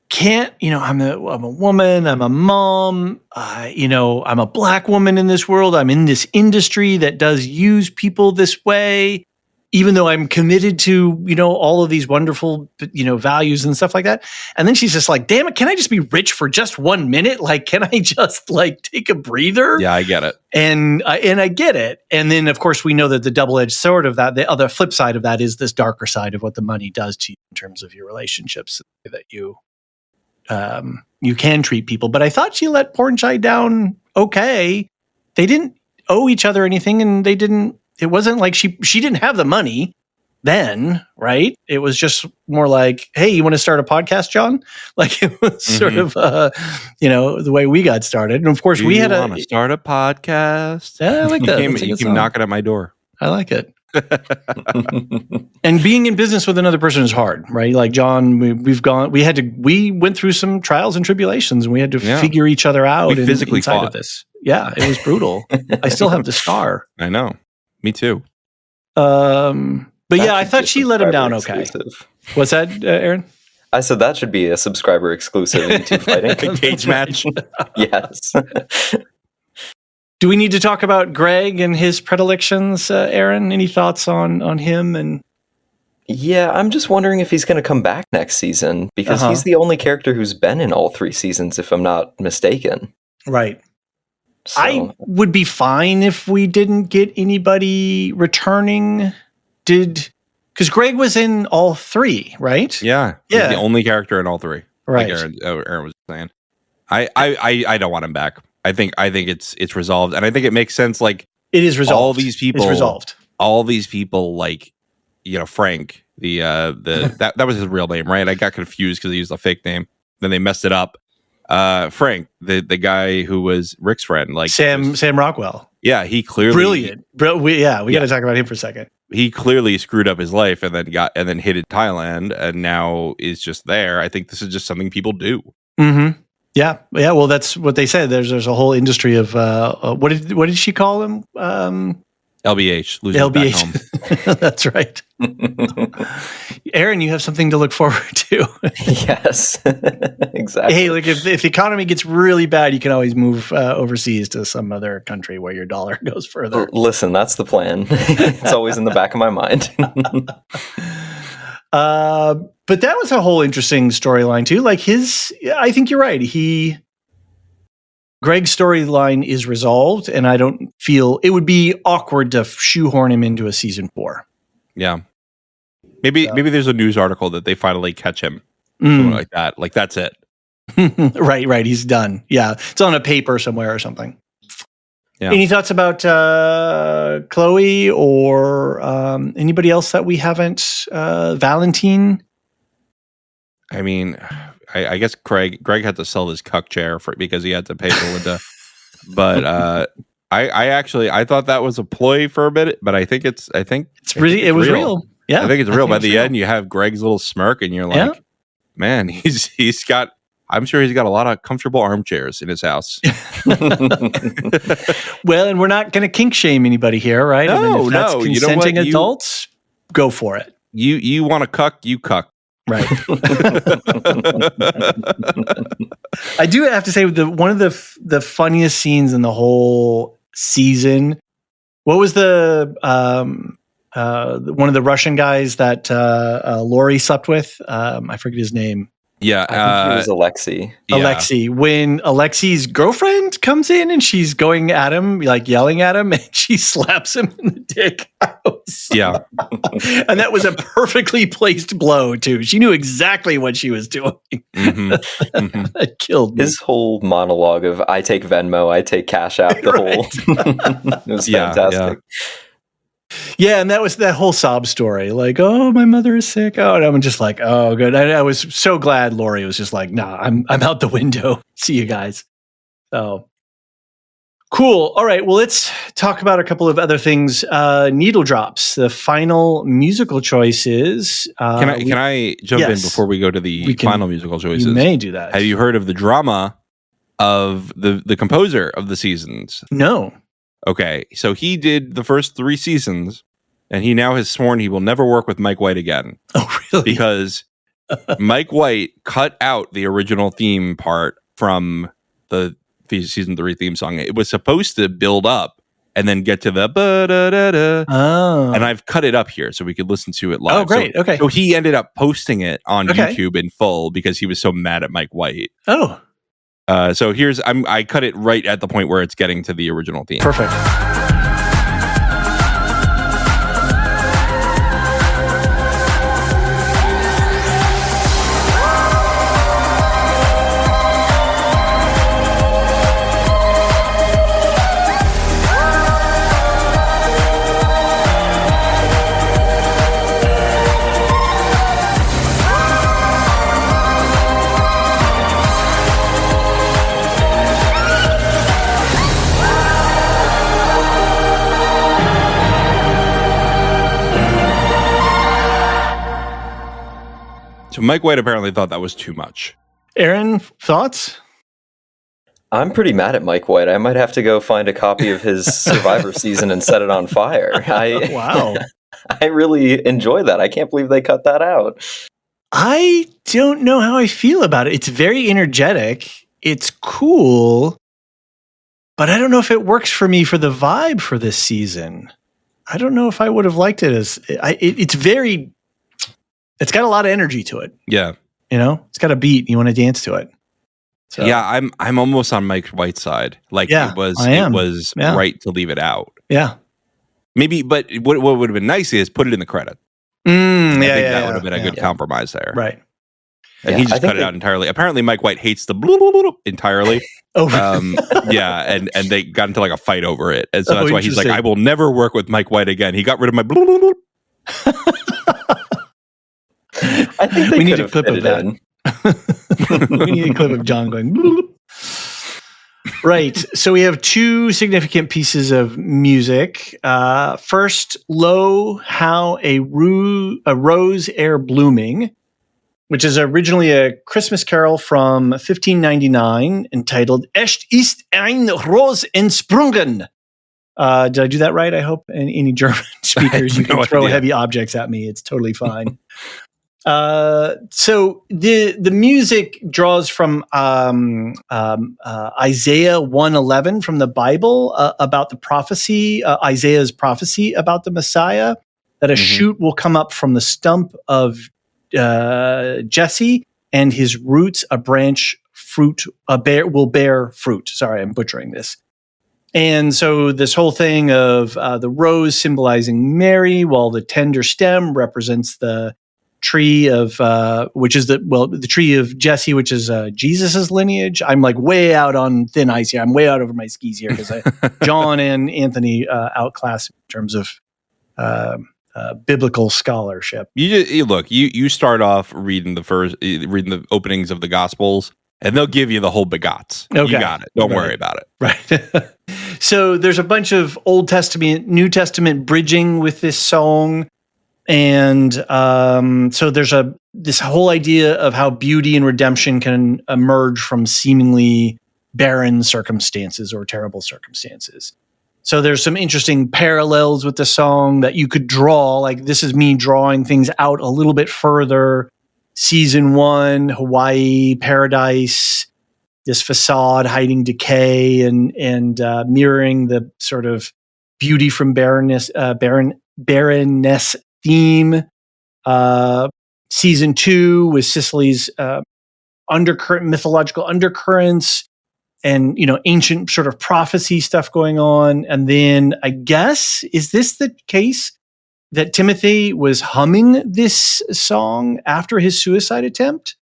can't, I'm a woman, I'm a mom, I'm a black woman in this world. I'm in this industry that does use people this way, even though I'm committed to, all of these wonderful, values and stuff like that. And then she's just like, damn it, can I just be rich for just 1 minute? Like, can I just take a breather? Yeah, I get it. And I get it. And then, of course, we know that the double-edged sword of that, the other flip side of that is this darker side of what the money does to you in terms of your relationships that you can treat people. But I thought she let Pornchai down okay. They didn't owe each other anything, and it wasn't like she didn't have the money then, right? It was just more like, hey, you want to start a podcast, John? Like, it was sort of, the way we got started. And of course, we had to start a podcast. Yeah, I like that. You came knocking at my door. I like it. And being in business with another person is hard, right? Like John, we went through some trials and tribulations, and we had to figure each other out. We physically inside fought of this. Yeah, it was brutal. I still have the scar. I know. Me too. But yeah, I thought she let him down exclusive. Okay. What's that, Aaron? I said that should be a subscriber exclusive into fighting. A cage match. Yes. Do we need to talk about Greg and his predilections, Aaron? Any thoughts on him? And yeah, I'm just wondering if he's going to come back next season, because he's the only character who's been in all 3 seasons, if I'm not mistaken. Right. So. I would be fine if we didn't get anybody returning. Because Greg was in all 3, right? Yeah. He's the only character in all 3. Right. Like Aaron was saying. I don't want him back. I think it's resolved, and I think it makes sense. Like, it is resolved. All these people, it's resolved. All these people, like, Frank, that was his real name, right? I got confused because he used a fake name. Then they messed it up. Frank, the guy who was Rick's friend, like Sam Rockwell. Yeah, he clearly brilliant. We got to talk about him for a second. He clearly screwed up his life and then hit Thailand, and now is just there. I think this is just something people do. Mm-hmm. Yeah. Well, that's what they said. There's a whole industry of what did she call him? LBH. LBH. That's right. Aaron, you have something to look forward to. Yes, exactly. Hey, like if the economy gets really bad, you can always move overseas to some other country where your dollar goes further. Listen, that's the plan. It's always in the back of my mind. But that was a whole interesting storyline too. Like I think you're right. Greg's storyline is resolved, and I don't feel it would be awkward to shoehorn him into a season 4. Yeah. Maybe there's a news article that they finally catch him. Something like that. Like, that's it. Right. He's done. Yeah. It's on a paper somewhere or something. Yeah. Any thoughts about Chloe or anybody else that we haven't? Valentine? I mean, I guess Greg had to sell his cuck chair because he had to pay Belinda. But I thought that was a ploy for a bit, but I think it was real. Yeah, I think it's real. By the end, you have Greg's little smirk, and you're like, man, he's got. I'm sure he's got a lot of comfortable armchairs in his house. Well, and we're not going to kink shame anybody here, right? No, if that's consenting adults, go for it. You want to cuck, you cuck. Right. I do have to say, one of the funniest scenes in the whole season. What was the one of the Russian guys that Lori slept with? I forget his name. Yeah, I think it was Alexei. Yeah. Alexei. When Alexei's girlfriend comes in and she's going at him, like yelling at him, and she slaps him in the dick. Yeah. And that was a perfectly placed blow, too. She knew exactly what she was doing. Mm-hmm. Mm-hmm. That killed me. His whole monologue of I take Venmo, I take Cash App, the whole it was fantastic. Yeah, and that was that whole sob story. Like, oh, my mother is sick. Oh, and I'm just like, oh, good. I was so glad Lori was just like, nah, I'm out the window. See you guys. So cool. All right. Well, let's talk about a couple of other things. Needle Drops, the final musical choices. Can I jump in before we go to the final musical choices? You may do that. Have you heard of the drama of the composer of the seasons? No. Okay, so he did the first 3 seasons, and he now has sworn he will never work with Mike White again. Oh, really? Because Mike White cut out the original theme part from the season 3 theme song. It was supposed to build up and then get to the ba-da-da-da. Oh. And I've cut it up here so we could listen to it live. Oh, great. So, okay. So he ended up posting it on Okay. YouTube in full because he was so mad at Mike White. Oh. So I cut it right at the point where it's getting to the original theme. Perfect. So Mike White apparently thought that was too much. Aaron, thoughts? I'm pretty mad at Mike White. I might have to go find a copy of his Survivor season and set it on fire. Wow. I really enjoy that. I can't believe they cut that out. I don't know how I feel about it. It's very energetic. It's cool. But I don't know if it works for me for the vibe for this season. I don't know if I would have liked it as it's got a lot of energy to it. Yeah. You know, it's got a beat. You want to dance to it. So, Yeah, I'm almost on Mike White's side. Like Yeah, it was Yeah. right to leave it out. Yeah. Maybe, but what would have been nice is put it in the credit. I think that would have been a good compromise there. Right. And Yeah, he I just think cut it out entirely. Apparently, Mike White hates the blah, blah, blah, blah entirely. Oh, Yeah, and they got into like a fight over it. And so Oh, that's why he's like, interesting. I will never work with Mike White again. He got rid of my blah, blah, blah. I think they We need could a have clip fit of it that. in. We need a clip of John going. Bloop. Right. So we have two significant pieces of music. First, Lo, How a Rose Ere Blooming, which is originally a Christmas carol from 1599 entitled Echt ist ein Rose entsprungen. Did I do that right? I hope. And any German speakers, you can no throw idea. heavy objects at me. It's totally fine. So the music draws from Isaiah 1:11 from the Bible about the prophecy, Isaiah's prophecy about the Messiah, that a shoot will come up from the stump of Jesse, and his roots a branch will bear fruit. Sorry, I'm butchering this. And so this whole thing of the rose symbolizing Mary, while the tender stem represents the tree of the tree of Jesse, which is Jesus's lineage. I'm like way out on thin ice here. I'm way out over my skis here because John and Anthony outclass in terms of biblical scholarship. You start off reading the openings of the Gospels, and they'll give you the whole begots. Okay. You got it. Don't worry about it. Right. So there's a bunch of Old Testament, New Testament bridging with this song. And so there's this whole idea of how beauty and redemption can emerge from seemingly barren circumstances or terrible circumstances. So there's some interesting parallels with the song that you could draw. Like this is me drawing things out a little bit further. Season 1, Hawaii, paradise, this facade hiding decay and mirroring the sort of beauty from barrenness theme. Season 2 with Sicily's mythological undercurrents and, ancient sort of prophecy stuff going on. And then I guess, is this the case that Timothy was humming this song after his suicide attempt?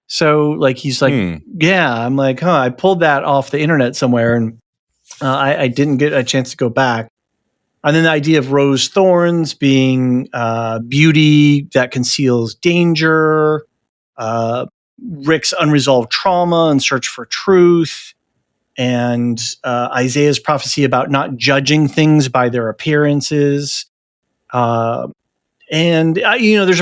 So like, he's like, yeah, I'm like, I pulled that off the internet somewhere and I didn't get a chance to go back. And then the idea of rose thorns being beauty that conceals danger, Rick's unresolved trauma and search for truth, and Isaiah's prophecy about not judging things by their appearances. There's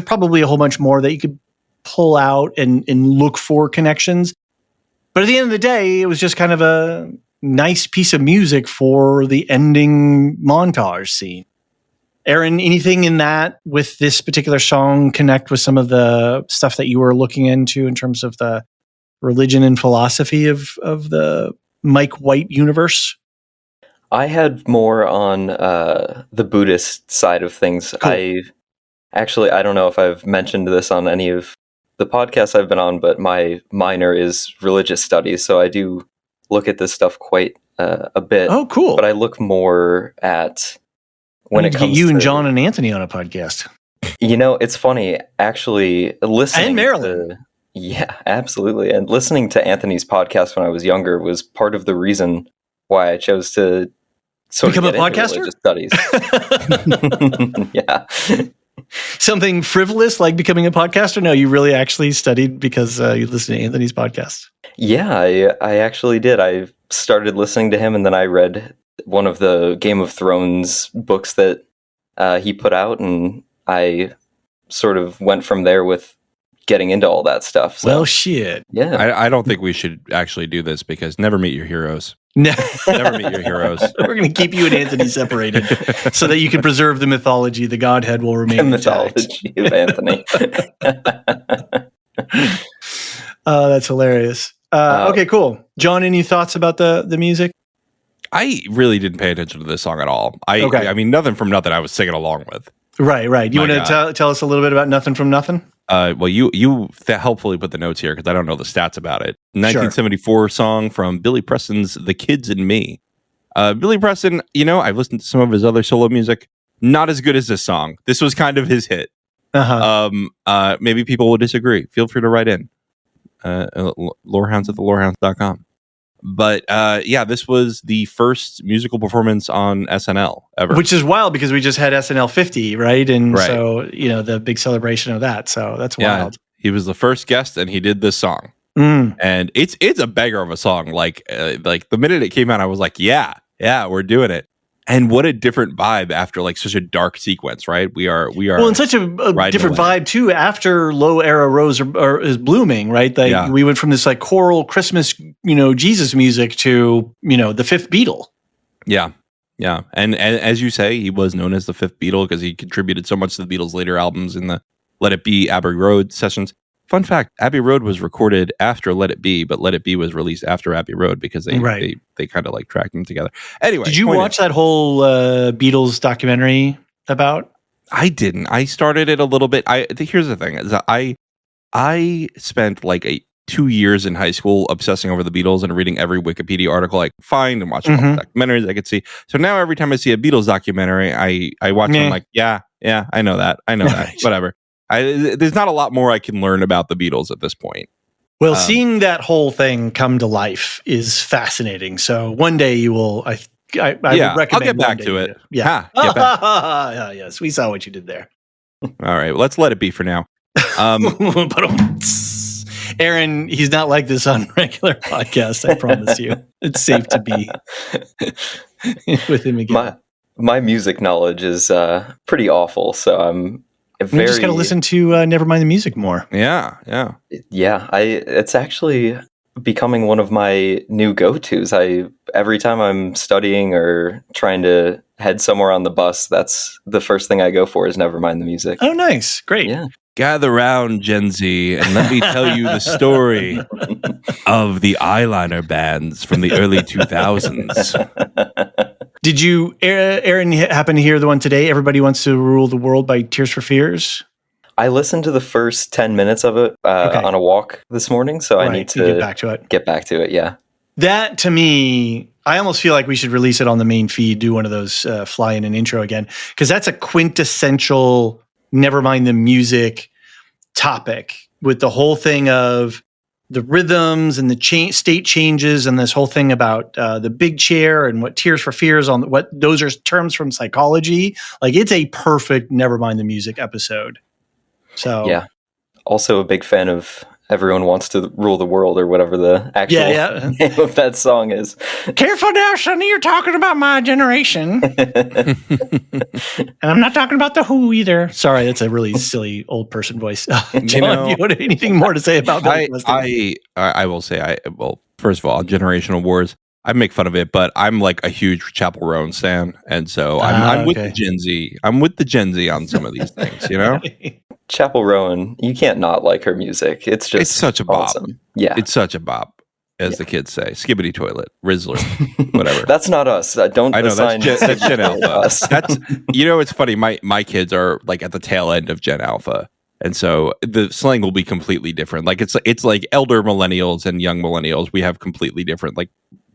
probably a whole bunch more that you could pull out and look for connections. But at the end of the day, it was just kind of a nice piece of music for the ending montage scene. Aaron, anything in that with this particular song connect with some of the stuff that you were looking into in terms of the religion and philosophy of the Mike White universe? I had more on the Buddhist side of things. Cool. I don't know if I've mentioned this on any of the podcasts I've been on, but my minor is religious studies, so I do look at this stuff quite a bit. Oh, cool. But I look more at when it comes to you to and John and Anthony on a podcast. It's funny, actually, listening and Marilyn. Yeah, absolutely. And listening to Anthony's podcast when I was younger was part of the reason why I chose to become a podcaster? Studies. Yeah. Something frivolous like becoming a podcaster? No, you really actually studied because you listened to Anthony's podcast. Yeah, I actually did. I started listening to him, and then I read one of the Game of Thrones books that he put out, and I sort of went from there with getting into all that stuff. So, well, shit. Yeah. I don't think we should actually do this because never meet your heroes. No. Never meet your heroes. We're going to keep you and Anthony separated so that you can preserve the mythology. The Godhead will remain the mythology of Anthony. That's hilarious. Okay, cool. John, any thoughts about the music? I really didn't pay attention to this song at all. I mean, Nothing from Nothing I was singing along with. Right. You want to tell us a little bit about Nothing from Nothing? Well, you helpfully put the notes here because I don't know the stats about it. 1974 song from Billy Preston's The Kids and Me. Billy Preston, I've listened to some of his other solo music. Not as good as this song. This was kind of his hit. Uh-huh. Maybe people will disagree. Feel free to write in. Lorehounds at thelorehounds.com. But this was the first musical performance on SNL ever. Which is wild because we just had SNL 50, right? And so, the big celebration of that. So that's wild. He was the first guest and he did this song. And it's a banger of a song. Like the minute it came out, I was like, yeah, we're doing it. And what a different vibe after like such a dark sequence, right? We are well, and such a different vibe too after Low Era Rose is blooming, right? Like we went from this like choral Christmas, Jesus music to the fifth Beatle. Yeah. And as you say, he was known as the fifth Beatle because he contributed so much to the Beatles' later albums in the Let It Be, Abbey Road sessions. Fun fact: Abbey Road was recorded after Let It Be, but Let It Be was released after Abbey Road because they kind of like tracked them together. Anyway, did you watch that whole Beatles documentary about? I didn't. I started it a little bit. Here's the thing: is that I spent like 2 years in high school obsessing over the Beatles and reading every Wikipedia article I could find and watching all the documentaries I could see. So now every time I see a Beatles documentary, I watch them like, yeah, I know that, whatever. There's not a lot more I can learn about the Beatles at this point. Well, seeing that whole thing come to life is fascinating. So one day you will, I would recommend. I'll get back to it. Yeah. Get back. Yes, we saw what you did there. All right, let's let it be for now. Aaron, he's not like this on regular podcasts, I promise you. It's safe to be with him again. My music knowledge is pretty awful, so I'm you just got to listen to Nevermind the Music more. Yeah. It's actually becoming one of my new go-tos. Every time I'm studying or trying to head somewhere on the bus, that's the first thing I go for is Nevermind the Music. Oh, nice. Great. Yeah. Gather round, Gen Z, and let me tell you the story of the eyeliner bands from the early 2000s. Did you, Aaron, happen to hear the one today, Everybody Wants to Rule the World by Tears for Fears? I listened to the first 10 minutes of it on a walk this morning, so I need to get back to it. Yeah. That, to me, I almost feel like we should release it on the main feed, do one of those fly in an intro again, because that's a quintessential Nevermind the Music topic with the whole thing of the rhythms and the state changes and this whole thing about the big chair and what Tears for Fears on what those are terms from psychology. Like it's a perfect Nevermind the Music episode. So yeah, also a big fan of Everyone Wants to Rule the World or whatever the actual name of that song is. Careful now, Sonny, you're talking about my generation. And I'm not talking about the Who either. Sorry, that's a really silly old person voice. John, do you want anything more to say about that? I will say, first of all, Generational Wars. I make fun of it, but I'm like a huge Chapel Roan stan, and so I'm with the Gen Z. I'm with the Gen Z on some of these things, you know. Chapel Roan, you can't not like her music. It's just such a bop. awesome. Yeah, it's such a bop, as the kids say. Skibbity toilet, Rizzler, whatever. That's not us. Don't. I know assign that's Gen Alpha. us. That's it's funny. My kids are like at the tail end of Gen Alpha. And so the slang will be completely different. Like it's like elder millennials and young millennials. We have completely different like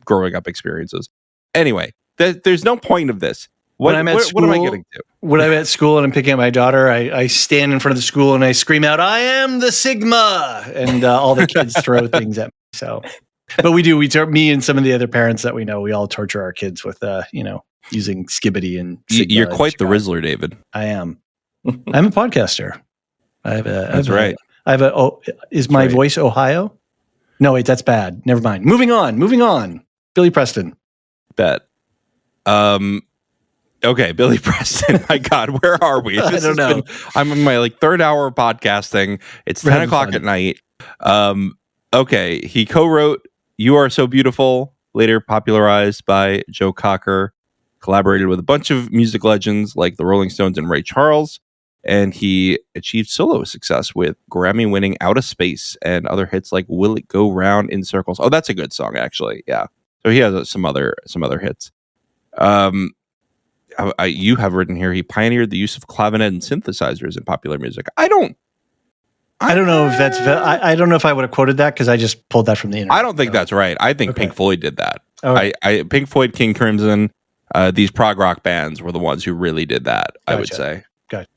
growing up experiences. Anyway, there's no point of this. What am I getting to? When I'm at school and I'm picking up my daughter, I stand in front of the school and I scream out, "I am the Sigma!" And all the kids throw things at me. So, but me and some of the other parents that we know, we all torture our kids with using Skibbity and Sigma. You're quite the Rizzler, David. I am. I'm a podcaster. That's right. Is my voice Ohio? No, wait, that's bad. Never mind. Moving on. Billy Preston. Bet. Okay, Billy Preston. My God, where are we? I don't know. I'm in my third hour of podcasting. It's 10 o'clock at night. Okay, he co-wrote "You Are So Beautiful," later popularized by Joe Cocker. Collaborated with a bunch of music legends like the Rolling Stones and Ray Charles. And he achieved solo success with Grammy-winning "Out of Space" and other hits like "Will It Go Round in Circles." Oh, that's a good song, actually. Yeah. So he has some other hits. You have written here he pioneered the use of clavinet and synthesizers in popular music. I don't know if that's. I don't know if I would have quoted that because I just pulled that from the internet. I don't think that's right. I think Pink Floyd did that. Okay. Pink Floyd, King Crimson, these prog rock bands were the ones who really did that. Gotcha. I would say. Gotcha.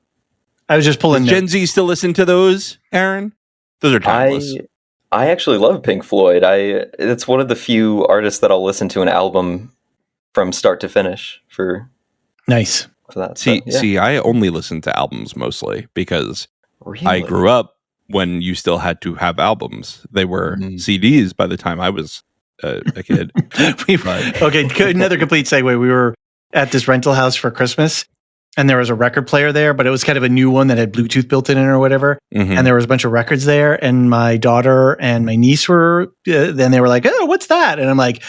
I was just pulling. Does Gen Z still listen to those, Aaron? Those are timeless. I actually love Pink Floyd. It's one of the few artists that I'll listen to an album from start to finish for. Nice. For that. See, I only listen to albums mostly because I grew up when you still had to have albums. They were CDs by the time I was a kid. Okay, another complete segue. We were at this rental house for Christmas. And there was a record player there, but it was kind of a new one that had Bluetooth built in it or whatever. Mm-hmm. And there was a bunch of records there. And my daughter and my niece were, then they were like, "Oh, what's that?" And I'm like,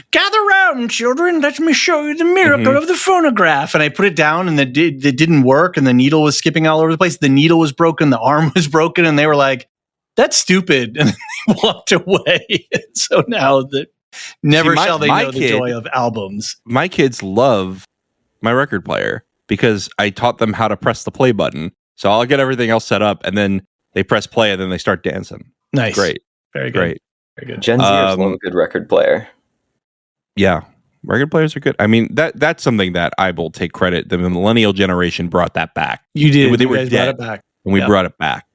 "Gather round, children. Let me show you the miracle of the phonograph." And I put it down and it didn't work. And the needle was skipping all over the place. The needle was broken. The arm was broken. And they were like, "That's stupid." And they walked away. And so now never shall they know the joy of albums. My kids love my record player. Because I taught them how to press the play button. So I'll get everything else set up and then they press play and then they start dancing. Nice. Great. Very good. Great. Very good. Gen Zers love a good record player. Yeah. Record players are good. I mean, that's something that I will take credit. The millennial generation brought that back. You did. They were dead. Brought it back. And we brought it back.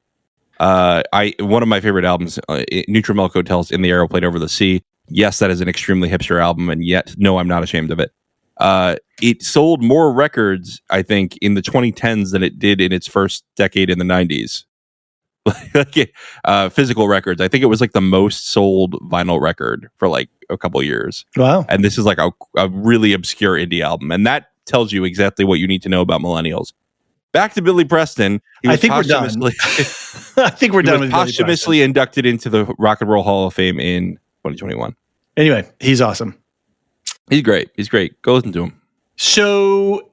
One of my favorite albums, Neutral Hotel's "In the Aeroplane Over the Sea." Yes, that is an extremely hipster album. And yet, no, I'm not ashamed of it. It sold more records, I think, in the 2010s than it did in its first decade in the 90s. Physical records. I think it was like the most sold vinyl record for like a couple years. Wow. And this is like a really obscure indie album. And that tells you exactly what you need to know about millennials. Back to Billy Preston. I think we're done. I think we're done with Billy Preston. Posthumously inducted into the Rock and Roll Hall of Fame in 2021. Anyway, he's awesome. He's great. Go listen to him. So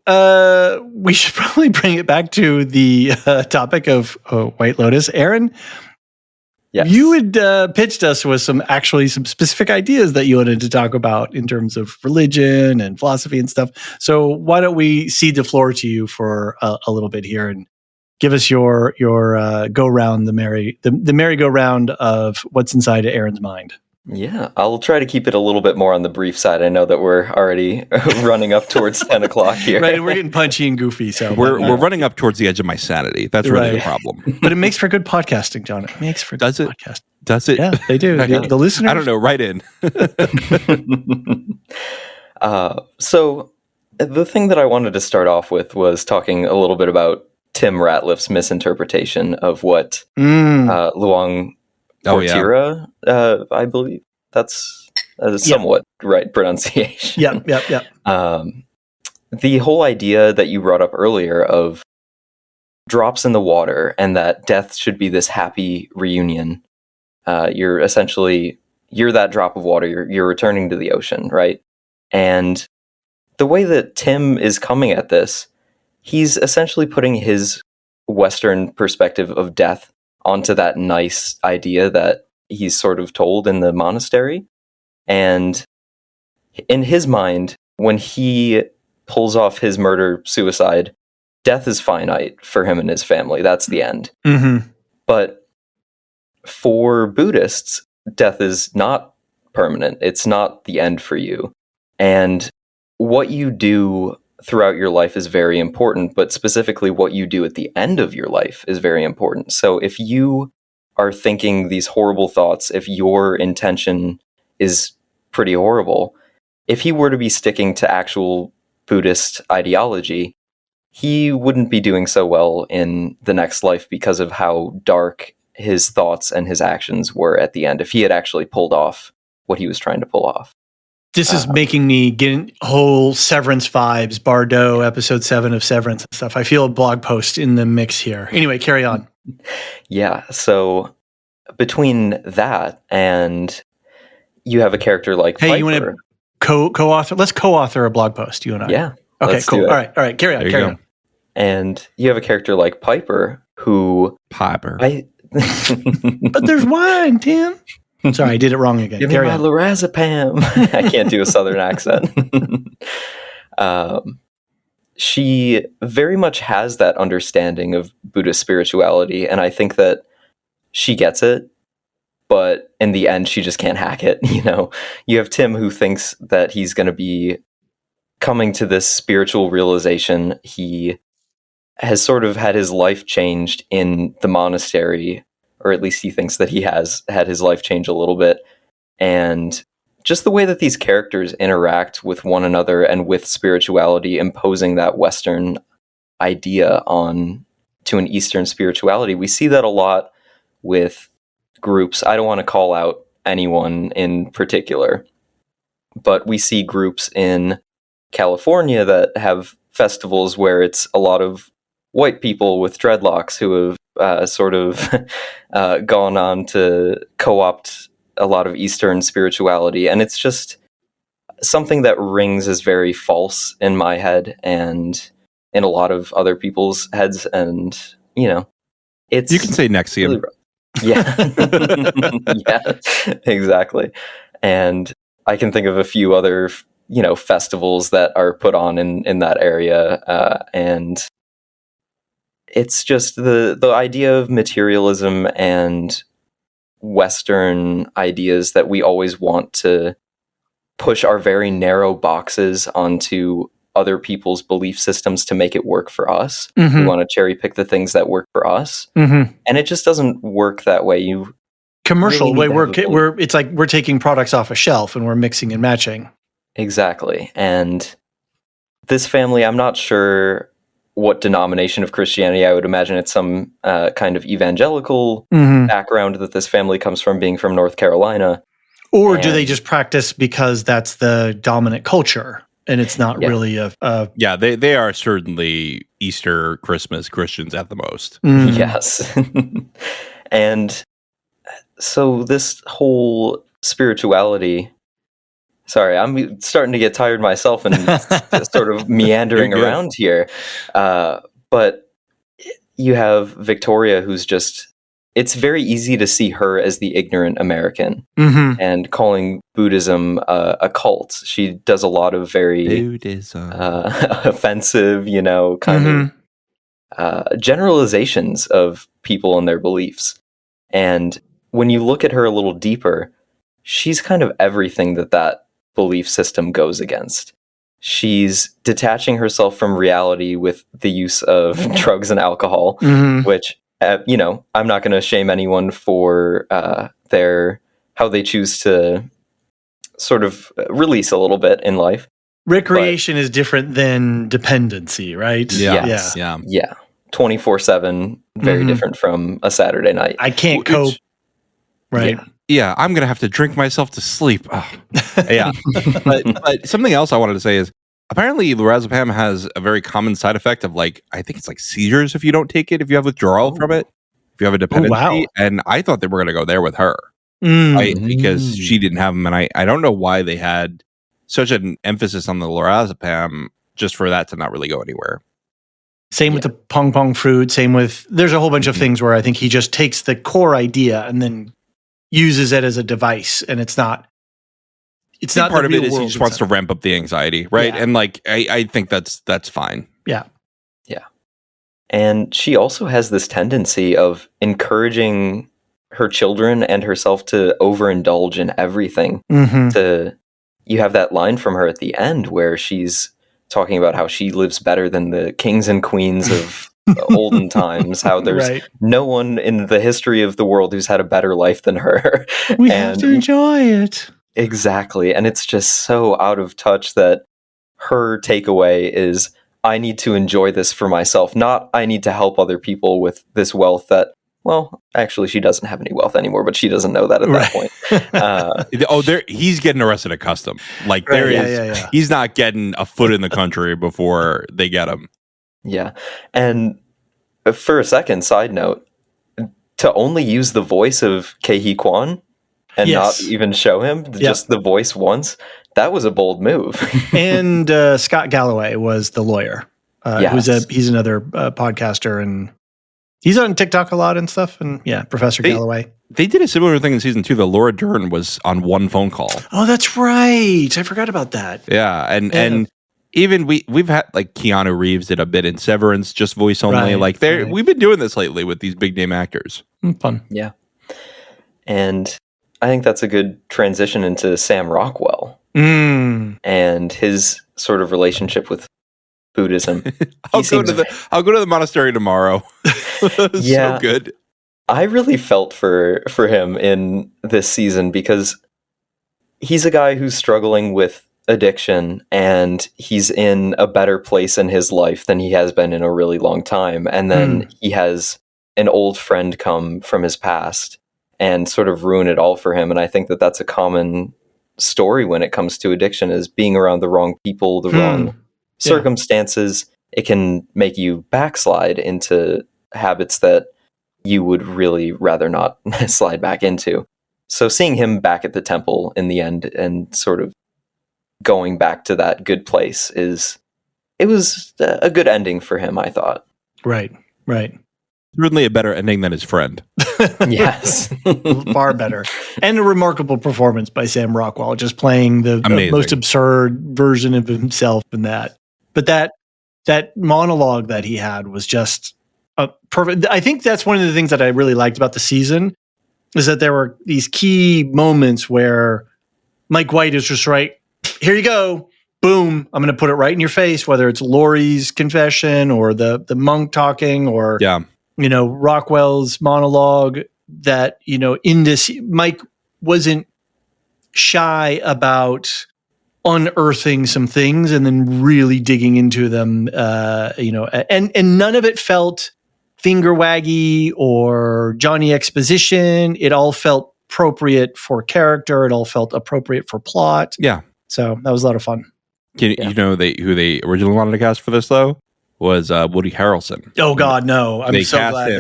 we should probably bring it back to the topic of White Lotus. Aaron, yes. You had pitched us with some specific ideas that you wanted to talk about in terms of religion and philosophy and stuff. So why don't we cede the floor to you for a little bit here and give us your go round, the merry-go-round of what's inside of Aaron's mind. Yeah, I'll try to keep it a little bit more on the brief side. I know that we're already running up towards 10 o'clock here. Right, we're getting punchy and goofy. So we're running up towards the edge of my sanity. That's really the problem. But it makes for good podcasting, John. It makes for good podcasting. Does it? Yeah, they do. The listeners. I don't know. Right in. So the thing that I wanted to start off with was talking a little bit about Tim Ratliff's misinterpretation of what Luang Portira, I believe that's a somewhat right pronunciation. Yep. The whole idea that you brought up earlier of drops in the water and that death should be this happy reunion. You're essentially you're that drop of water. You're returning to the ocean, right? And the way that Tim is coming at this, he's essentially putting his Western perspective of death onto that nice idea that he's sort of told in the monastery. And in his mind, when he pulls off his murder-suicide, death is finite for him and his family. That's the end. Mm-hmm. But for Buddhists, death is not permanent. It's not the end for you. And what you do throughout your life is very important, but specifically what you do at the end of your life is very important. So if you are thinking these horrible thoughts, if your intention is pretty horrible, if he were to be sticking to actual Buddhist ideology, he wouldn't be doing so well in the next life because of how dark his thoughts and his actions were at the end, if he had actually pulled off what he was trying to pull off. This is making me get whole Severance vibes, Bardot, episode 7 of Severance and stuff. I feel a blog post in the mix here. Anyway, carry on. Yeah, so between that and you have a character like Hey, Piper. you want to co-author? Let's co-author a blog post, you and I. Yeah. Okay, let's cool. do it. All right. Carry on. And you have a character like Piper who... Piper. But there's wine, Tim. Sorry, I did it wrong again. Give me my lorazepam. I can't do a southern accent. She very much has that understanding of Buddhist spirituality, and I think that she gets it, but in the end, she just can't hack it. You know, you have Tim who thinks that he's going to be coming to this spiritual realization. He has sort of had his life changed in the monastery, or at least he thinks that he has had his life change a little bit. And just the way that these characters interact with one another and with spirituality, imposing that Western idea on to an Eastern spirituality, we see that a lot with groups. I don't want to call out anyone in particular, but we see groups in California that have festivals where it's a lot of white people with dreadlocks who have sort of gone on to co-opt a lot of Eastern spirituality. And it's just something that rings as very false in my head and in a lot of other people's heads. And, you know, it's... You can say Nexium. Really, yeah. Yeah, exactly. And I can think of a few other, you know, festivals that are put on in that area. And it's just the idea of materialism and Western ideas that we always want to push our very narrow boxes onto other people's belief systems to make it work for us. Mm-hmm. We want to cherry pick the things that work for us. Mm-hmm. And it just doesn't work that way. You commercial really way it's like we're taking products off a shelf and we're mixing and matching. Exactly. And this family, I'm not sure what denomination of Christianity. I would imagine it's some kind of evangelical background that this family comes from, being from North Carolina. Or do they just practice because that's the dominant culture and it's not really a Yeah, they are certainly Easter, Christmas Christians at the most. Yes. And so this whole spirituality... Sorry, I'm starting to get tired myself and sort of meandering around here. But you have Victoria, who's just... It's very easy to see her as the ignorant American and calling Buddhism a cult. She does a lot of very offensive, you know, kind of generalizations of people and their beliefs. And when you look at her a little deeper, she's kind of everything that belief system goes against. She's detaching herself from reality with the use of drugs and alcohol, which, you know, I'm not going to shame anyone for how they choose to sort of release a little bit in life. Recreation is different than dependency, right? Yeah. 24/7, very different from a Saturday night. I can't cope. Right. Yeah, I'm going to have to drink myself to sleep. Oh. Yeah. but something else I wanted to say is, apparently lorazepam has a very common side effect of, like, I think it's like seizures if you don't take it, if you have withdrawal from it, if you have a dependency. Oh, wow. And I thought they were going to go there with her. Because she didn't have them, and I don't know why they had such an emphasis on the lorazepam just for that to not really go anywhere. Same with the pong pong fruit. Same with, there's a whole bunch of things where I think he just takes the core idea and then uses it as a device, and it's not part of it is he just wants to ramp up the anxiety, right? Yeah. And like I think that's fine. Yeah. And she also has this tendency of encouraging her children and herself to overindulge in everything. You have that line from her at the end where she's talking about how she lives better than the kings and queens of olden times, how there's no one in the history of the world who's had a better life than her. We have to enjoy it. Exactly. And it's just so out of touch that her takeaway is, I need to enjoy this for myself, not I need to help other people with this wealth that, well, actually she doesn't have any wealth anymore, but she doesn't know that at that point. He's getting arrested at custom. Like he's not getting a foot in the country before they get him. Yeah. And for a second, side note, to only use the voice of Ke-Huy Quan and not even show him, just the voice once, that was a bold move. And Scott Galloway was the lawyer. He's another podcaster, and he's on TikTok a lot and stuff. And Professor Galloway. They did a similar thing in season 2. That Laura Dern was on one phone call. Oh, that's right. I forgot about that. Yeah, and even we've had like Keanu Reeves did a bit in Severance, just voice only. We've been doing this lately with these big name actors. Fun. Yeah, and I think that's a good transition into Sam Rockwell and his sort of relationship with Buddhism. I'll go to the monastery tomorrow. So good. I really felt for him in this season because he's a guy who's struggling with addiction, and he's in a better place in his life than he has been in a really long time. And then he has an old friend come from his past and sort of ruin it all for him. And I think that that's a common story when it comes to addiction, is being around the wrong people, the wrong circumstances. It can make you backslide into habits that you would really rather not slide back into. So seeing him back at the temple in the end and sort of going back to that good place it was a good ending for him, I thought. Right. Certainly a better ending than his friend. Yes. Far better. And a remarkable performance by Sam Rockwell, just playing the most absurd version of himself in that. But that monologue that he had was just perfect. I think that's one of the things that I really liked about the season, is that there were these key moments where Mike White is just here you go. Boom. I'm going to put it right in your face, whether it's Laurie's confession or the monk talking or Rockwell's monologue, that, in this, Mike wasn't shy about unearthing some things and then really digging into them, and none of it felt finger waggy or Johnny exposition. It all felt appropriate for character. It all felt appropriate for plot. Yeah. So that was a lot of fun. You know who they originally wanted to cast for this though was Woody Harrelson. Oh God, no! I'm so glad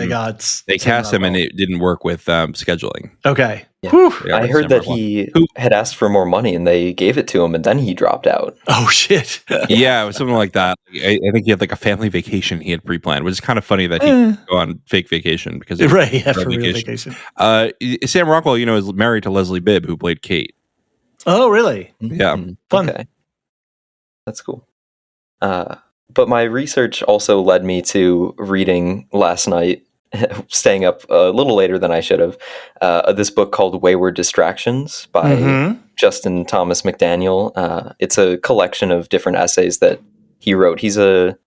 they cast him, and it didn't work with scheduling. Okay. Yeah. I heard that he had asked for more money, and they gave it to him, and then he dropped out. Oh shit! Yeah, it was something like that. I think he had like a family vacation he had pre-planned, which is kind of funny that he could go on fake vacation because for real vacation. Sam Rockwell, is married to Leslie Bibb, who played Kate. Oh, really? Yeah. Fun. Okay. That's cool. But my research also led me to reading last night, staying up a little later than I should have, this book called Wayward Distractions by Justin Thomas McDaniel. It's a collection of different essays that he wrote. He's a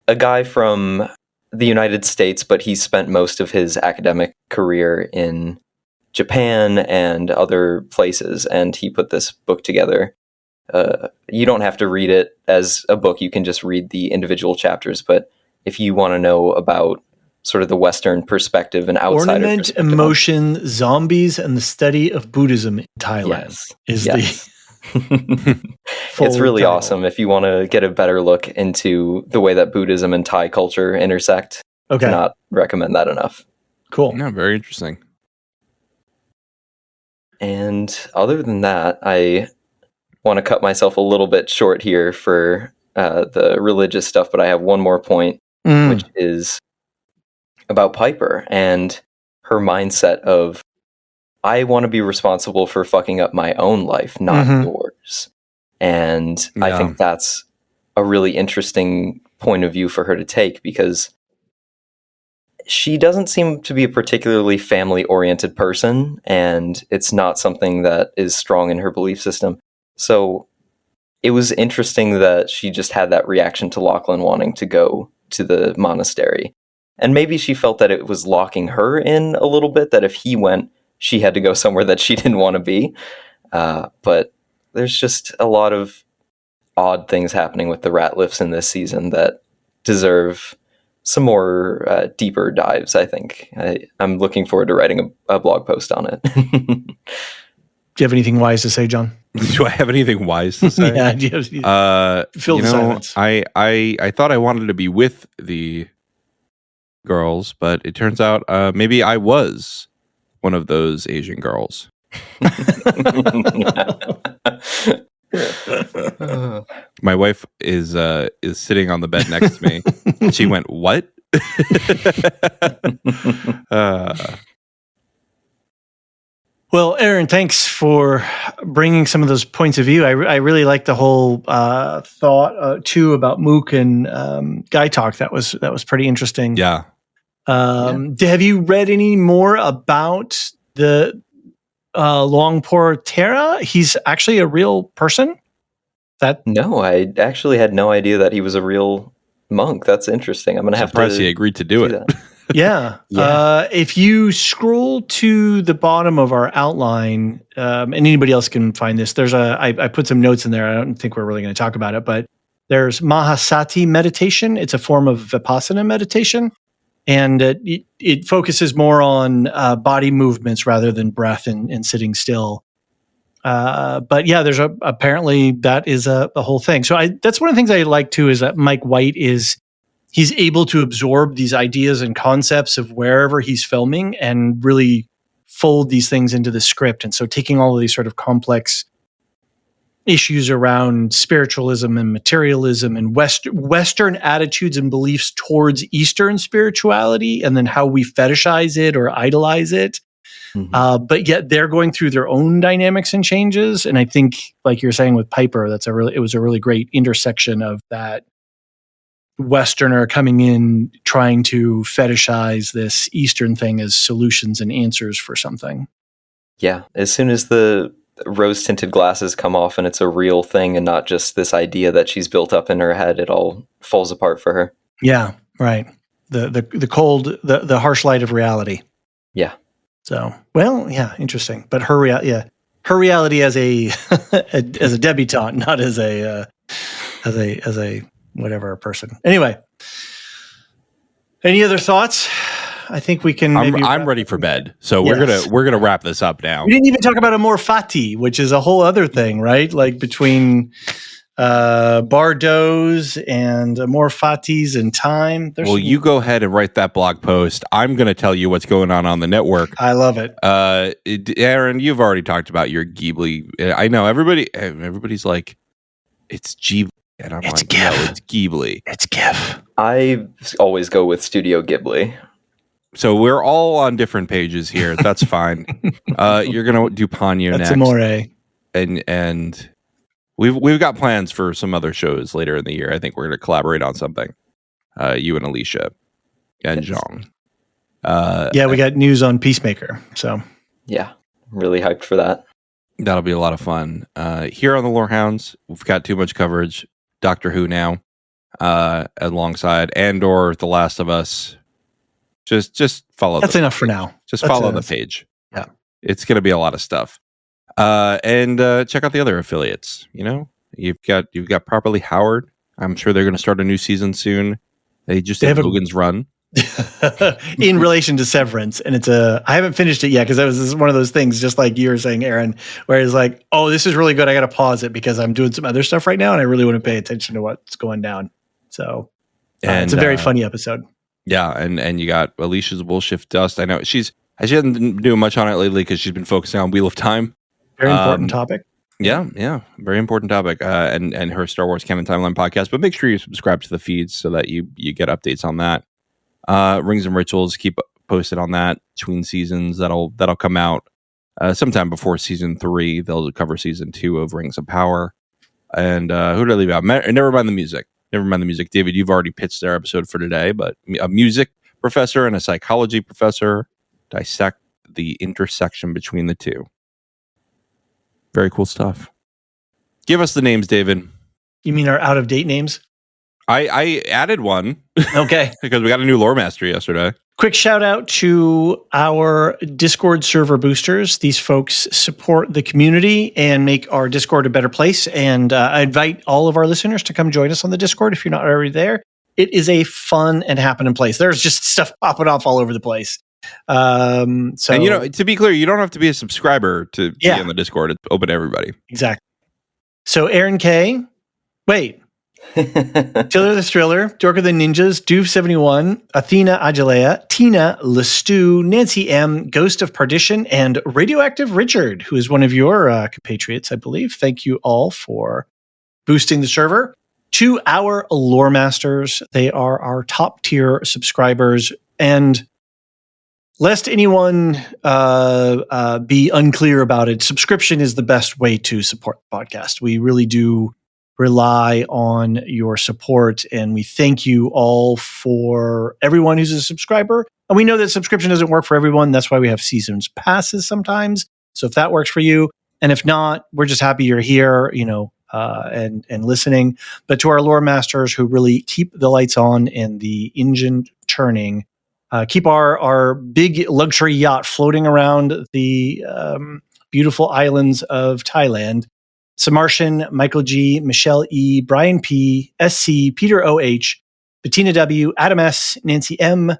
guy from the United States, but he spent most of his academic career in Japan and other places, and he put this book together. You don't have to read it as a book. You can just read the individual chapters. But if you want to know about sort of the Western perspective and outsider Ornament, Emotion, Zombies, and the Study of Buddhism in Thailand it's really awesome. If you want to get a better look into the way that Buddhism and Thai culture intersect, cannot recommend that enough. Cool. No, very interesting. And other than that, I want to cut myself a little bit short here for the religious stuff, but I have one more point, which is about Piper and her mindset of, I want to be responsible for fucking up my own life, not yours. And I think that's a really interesting point of view for her to take, because she doesn't seem to be a particularly family-oriented person, and it's not something that is strong in her belief system. So it was interesting that she just had that reaction to Lachlan wanting to go to the monastery. And maybe she felt that it was locking her in a little bit, that if he went, she had to go somewhere that she didn't want to be. But there's just a lot of odd things happening with the Ratliffs in this season that deserve some more deeper dives, I think. I'm looking forward to writing a blog post on it. Do you have anything wise to say, John? Do I have anything wise to say? Yeah, do you have, fill the silence. I thought I wanted to be with the girls, but it turns out maybe I was one of those Asian girls. My wife is sitting on the bed next to me. And she went, "What?" Well, Aaron, thanks for bringing some of those points of view. I really like the whole thought too about Mook and Guy Talk. That was pretty interesting. Yeah. Have you read any more about the Longpor Terra? He's actually a real person? No, I actually had no idea that he was a real monk. That's interesting. I'm going to have to... Surprised he agreed to do it. That. Yeah. If you scroll to the bottom of our outline, and anybody else can find this, there's I put some notes in there. I don't think we're really going to talk about it, but there's Mahasati meditation. It's a form of Vipassana meditation. And it focuses more on body movements rather than breath and sitting still. But yeah, there's apparently that is a whole thing. So that's one of the things I like too, is that Mike White he's able to absorb these ideas and concepts of wherever he's filming and really fold these things into the script. And so taking all of these sort of complex issues around spiritualism and materialism and Western attitudes and beliefs towards Eastern spirituality, and then how we fetishize it or idolize it. But yet they're going through their own dynamics and changes. And I think, like you're saying with Piper, it was a really great intersection of that Westerner coming in, trying to fetishize this Eastern thing as solutions and answers for something. Yeah. As soon as the rose-tinted glasses come off and it's a real thing and not just this idea that she's built up in her head, it all falls apart for her. Yeah, right. The cold, the harsh light of reality. Yeah. So, well, yeah, interesting. But her reality as a as a debutante, not as a whatever person. Anyway, any other thoughts? I think we can. I'm ready for bed, so Yes. we're gonna wrap this up now. We didn't even talk about Amor Fati, which is a whole other thing, right? Like between Bardot's and Amor Fati's and time. Well, you go ahead and write that blog post. I'm going to tell you what's going on the network. I love it. Aaron, you've already talked about your Ghibli. I know everybody's like, it's Ghibli. And I'm It's like, GIF. no, it's Ghibli. It's GIF. I always go with Studio Ghibli. So we're all on different pages here. That's fine. You're going to do Ponyo That's next. Amore. And we've got plans for some other shows later in the year. I think we're going to collaborate on something. You and Alicia and Zhang. Yeah, we got news on Peacemaker. So Yeah, really hyped for that. That'll be a lot of fun. Here on the Lorehounds, we've got too much coverage. Doctor Who now, alongside Andor, The Last of Us. Just follow. that's enough for now. Just That's follow enough. the page. Yeah. It's going to be a lot of stuff. And check out the other affiliates. You know, you've got Properly Howard. I'm sure they're going to start a new season soon. They just did Logan's Run. In relation to Severance, and I haven't finished it yet because this is one of those things, just like you were saying, Aaron, where it's like, oh, this is really good. I got to pause it because I'm doing some other stuff right now, and I really want to pay attention to what's going down. So, it's a very funny episode. Yeah, and you got Alicia's Bullshift Dust. I know She hasn't been doing much on it lately because she's been focusing on Wheel of Time. Very important topic. Yeah, very important topic. And her Star Wars Canon Timeline podcast. But make sure you subscribe to the feeds so that you get updates on that. Rings and Rituals, keep posted on that between seasons. That'll come out sometime before season 3. They'll cover season 2 of Rings of Power. And who did I leave out? Never mind the music. David, you've already pitched their episode for today, but a music professor and a psychology professor dissect the intersection between the two. Very cool stuff. Give us the names, David. You mean our out-of-date names? I added one. Okay. Because we got a new lore master yesterday. Quick shout out to our Discord server boosters. These folks support the community and make our Discord a better place. And I invite all of our listeners to come join us on the Discord if you're not already there. It is a fun and happening place. There's just stuff popping off all over the place. And to be clear, you don't have to be a subscriber to be on the Discord. It's open to everybody. Exactly. So Aaron K. Wait. Tiller the Thriller, Dorker the Ninjas, Duve71, Athena Ajalea, Tina Lestu, Nancy M, Ghost of Perdition, and Radioactive Richard, who is one of your compatriots, I believe. Thank you all for boosting the server. To our lore masters, they are our top tier subscribers. And lest anyone be unclear about it, subscription is the best way to support the podcast. We really do rely on your support, and we thank you all for everyone who's a subscriber. And we know that subscription doesn't work for everyone. That's why we have seasons passes sometimes. So if that works for you, and if not, we're just happy you're here, and listening. But to our lore masters who really keep the lights on and the engine turning, keep our big luxury yacht floating around the beautiful islands of Thailand. Samartian, Michael G, Michelle E, Brian P, SC, Peter OH, Bettina W, Adam S, Nancy M,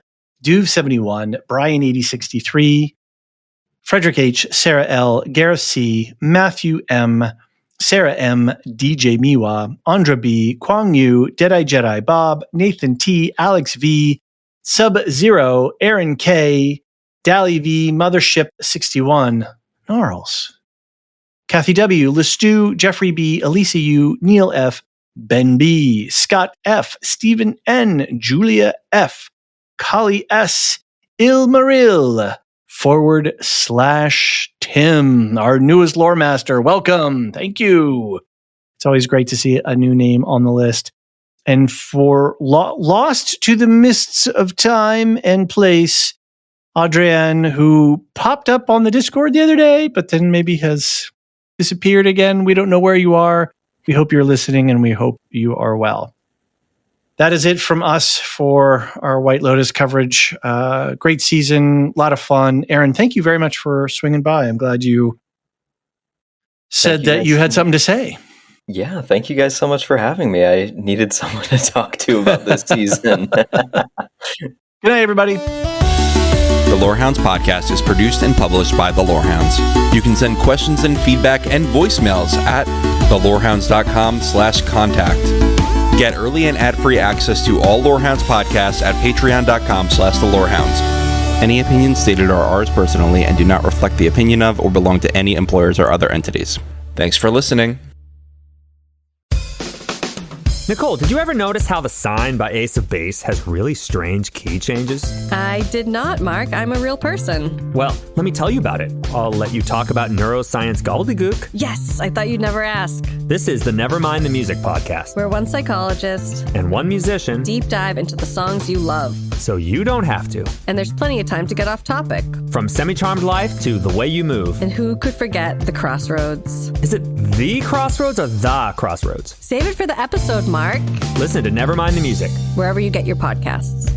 Duve71, Brian 8063, Frederick H, Sarah L, Gareth C, Matthew M, Sarah M, DJ Miwa, Andra B, Kwang Yu, Deadeye Jedi Bob, Nathan T, Alex V, Sub-Zero, Aaron K, Dally V, Mothership 61, Gnarls, Kathy W, Lestu, Jeffrey B, Elisa U, Neil F, Ben B, Scott F, Stephen N, Julia F, Kali S, Ilmaril, /Tim, our newest lore master. Welcome. Thank you. It's always great to see a new name on the list. And for Lost to the Mists of Time and Place, Adrienne, who popped up on the Discord the other day, but then maybe has disappeared again. We don't know where you are. We hope you're listening, and we hope you are well. That is it from us for our White Lotus coverage. Great season, a lot of fun. Aaron, thank you very much for swinging by. I'm glad you said that you had something to say. Yeah, thank you guys so much for having me. I needed someone to talk to about this season. Good night, everybody. The Lorehounds podcast is produced and published by the Lorehounds. You can send questions and feedback and voicemails at thelorehounds.com/contact. Get early and ad-free access to all Lorehounds podcasts at patreon.com/thelorehounds. Any opinions stated are ours personally and do not reflect the opinion of or belong to any employers or other entities. Thanks for listening. Nicole, did you ever notice how the sign by Ace of Base has really strange key changes? I did not, Mark. I'm a real person. Well, let me tell you about it. I'll let you talk about neuroscience gobbledygook. Yes, I thought you'd never ask. This is the Nevermind the Music podcast. Where one psychologist and one musician deep dive into the songs you love. So you don't have to. And there's plenty of time to get off topic. From Semi-Charmed Life to The Way You Move. And who could forget the Crossroads? Is it the Crossroads or the Crossroads? Save it for the episode, Mark. Listen to Nevermind the Music. Wherever you get your podcasts.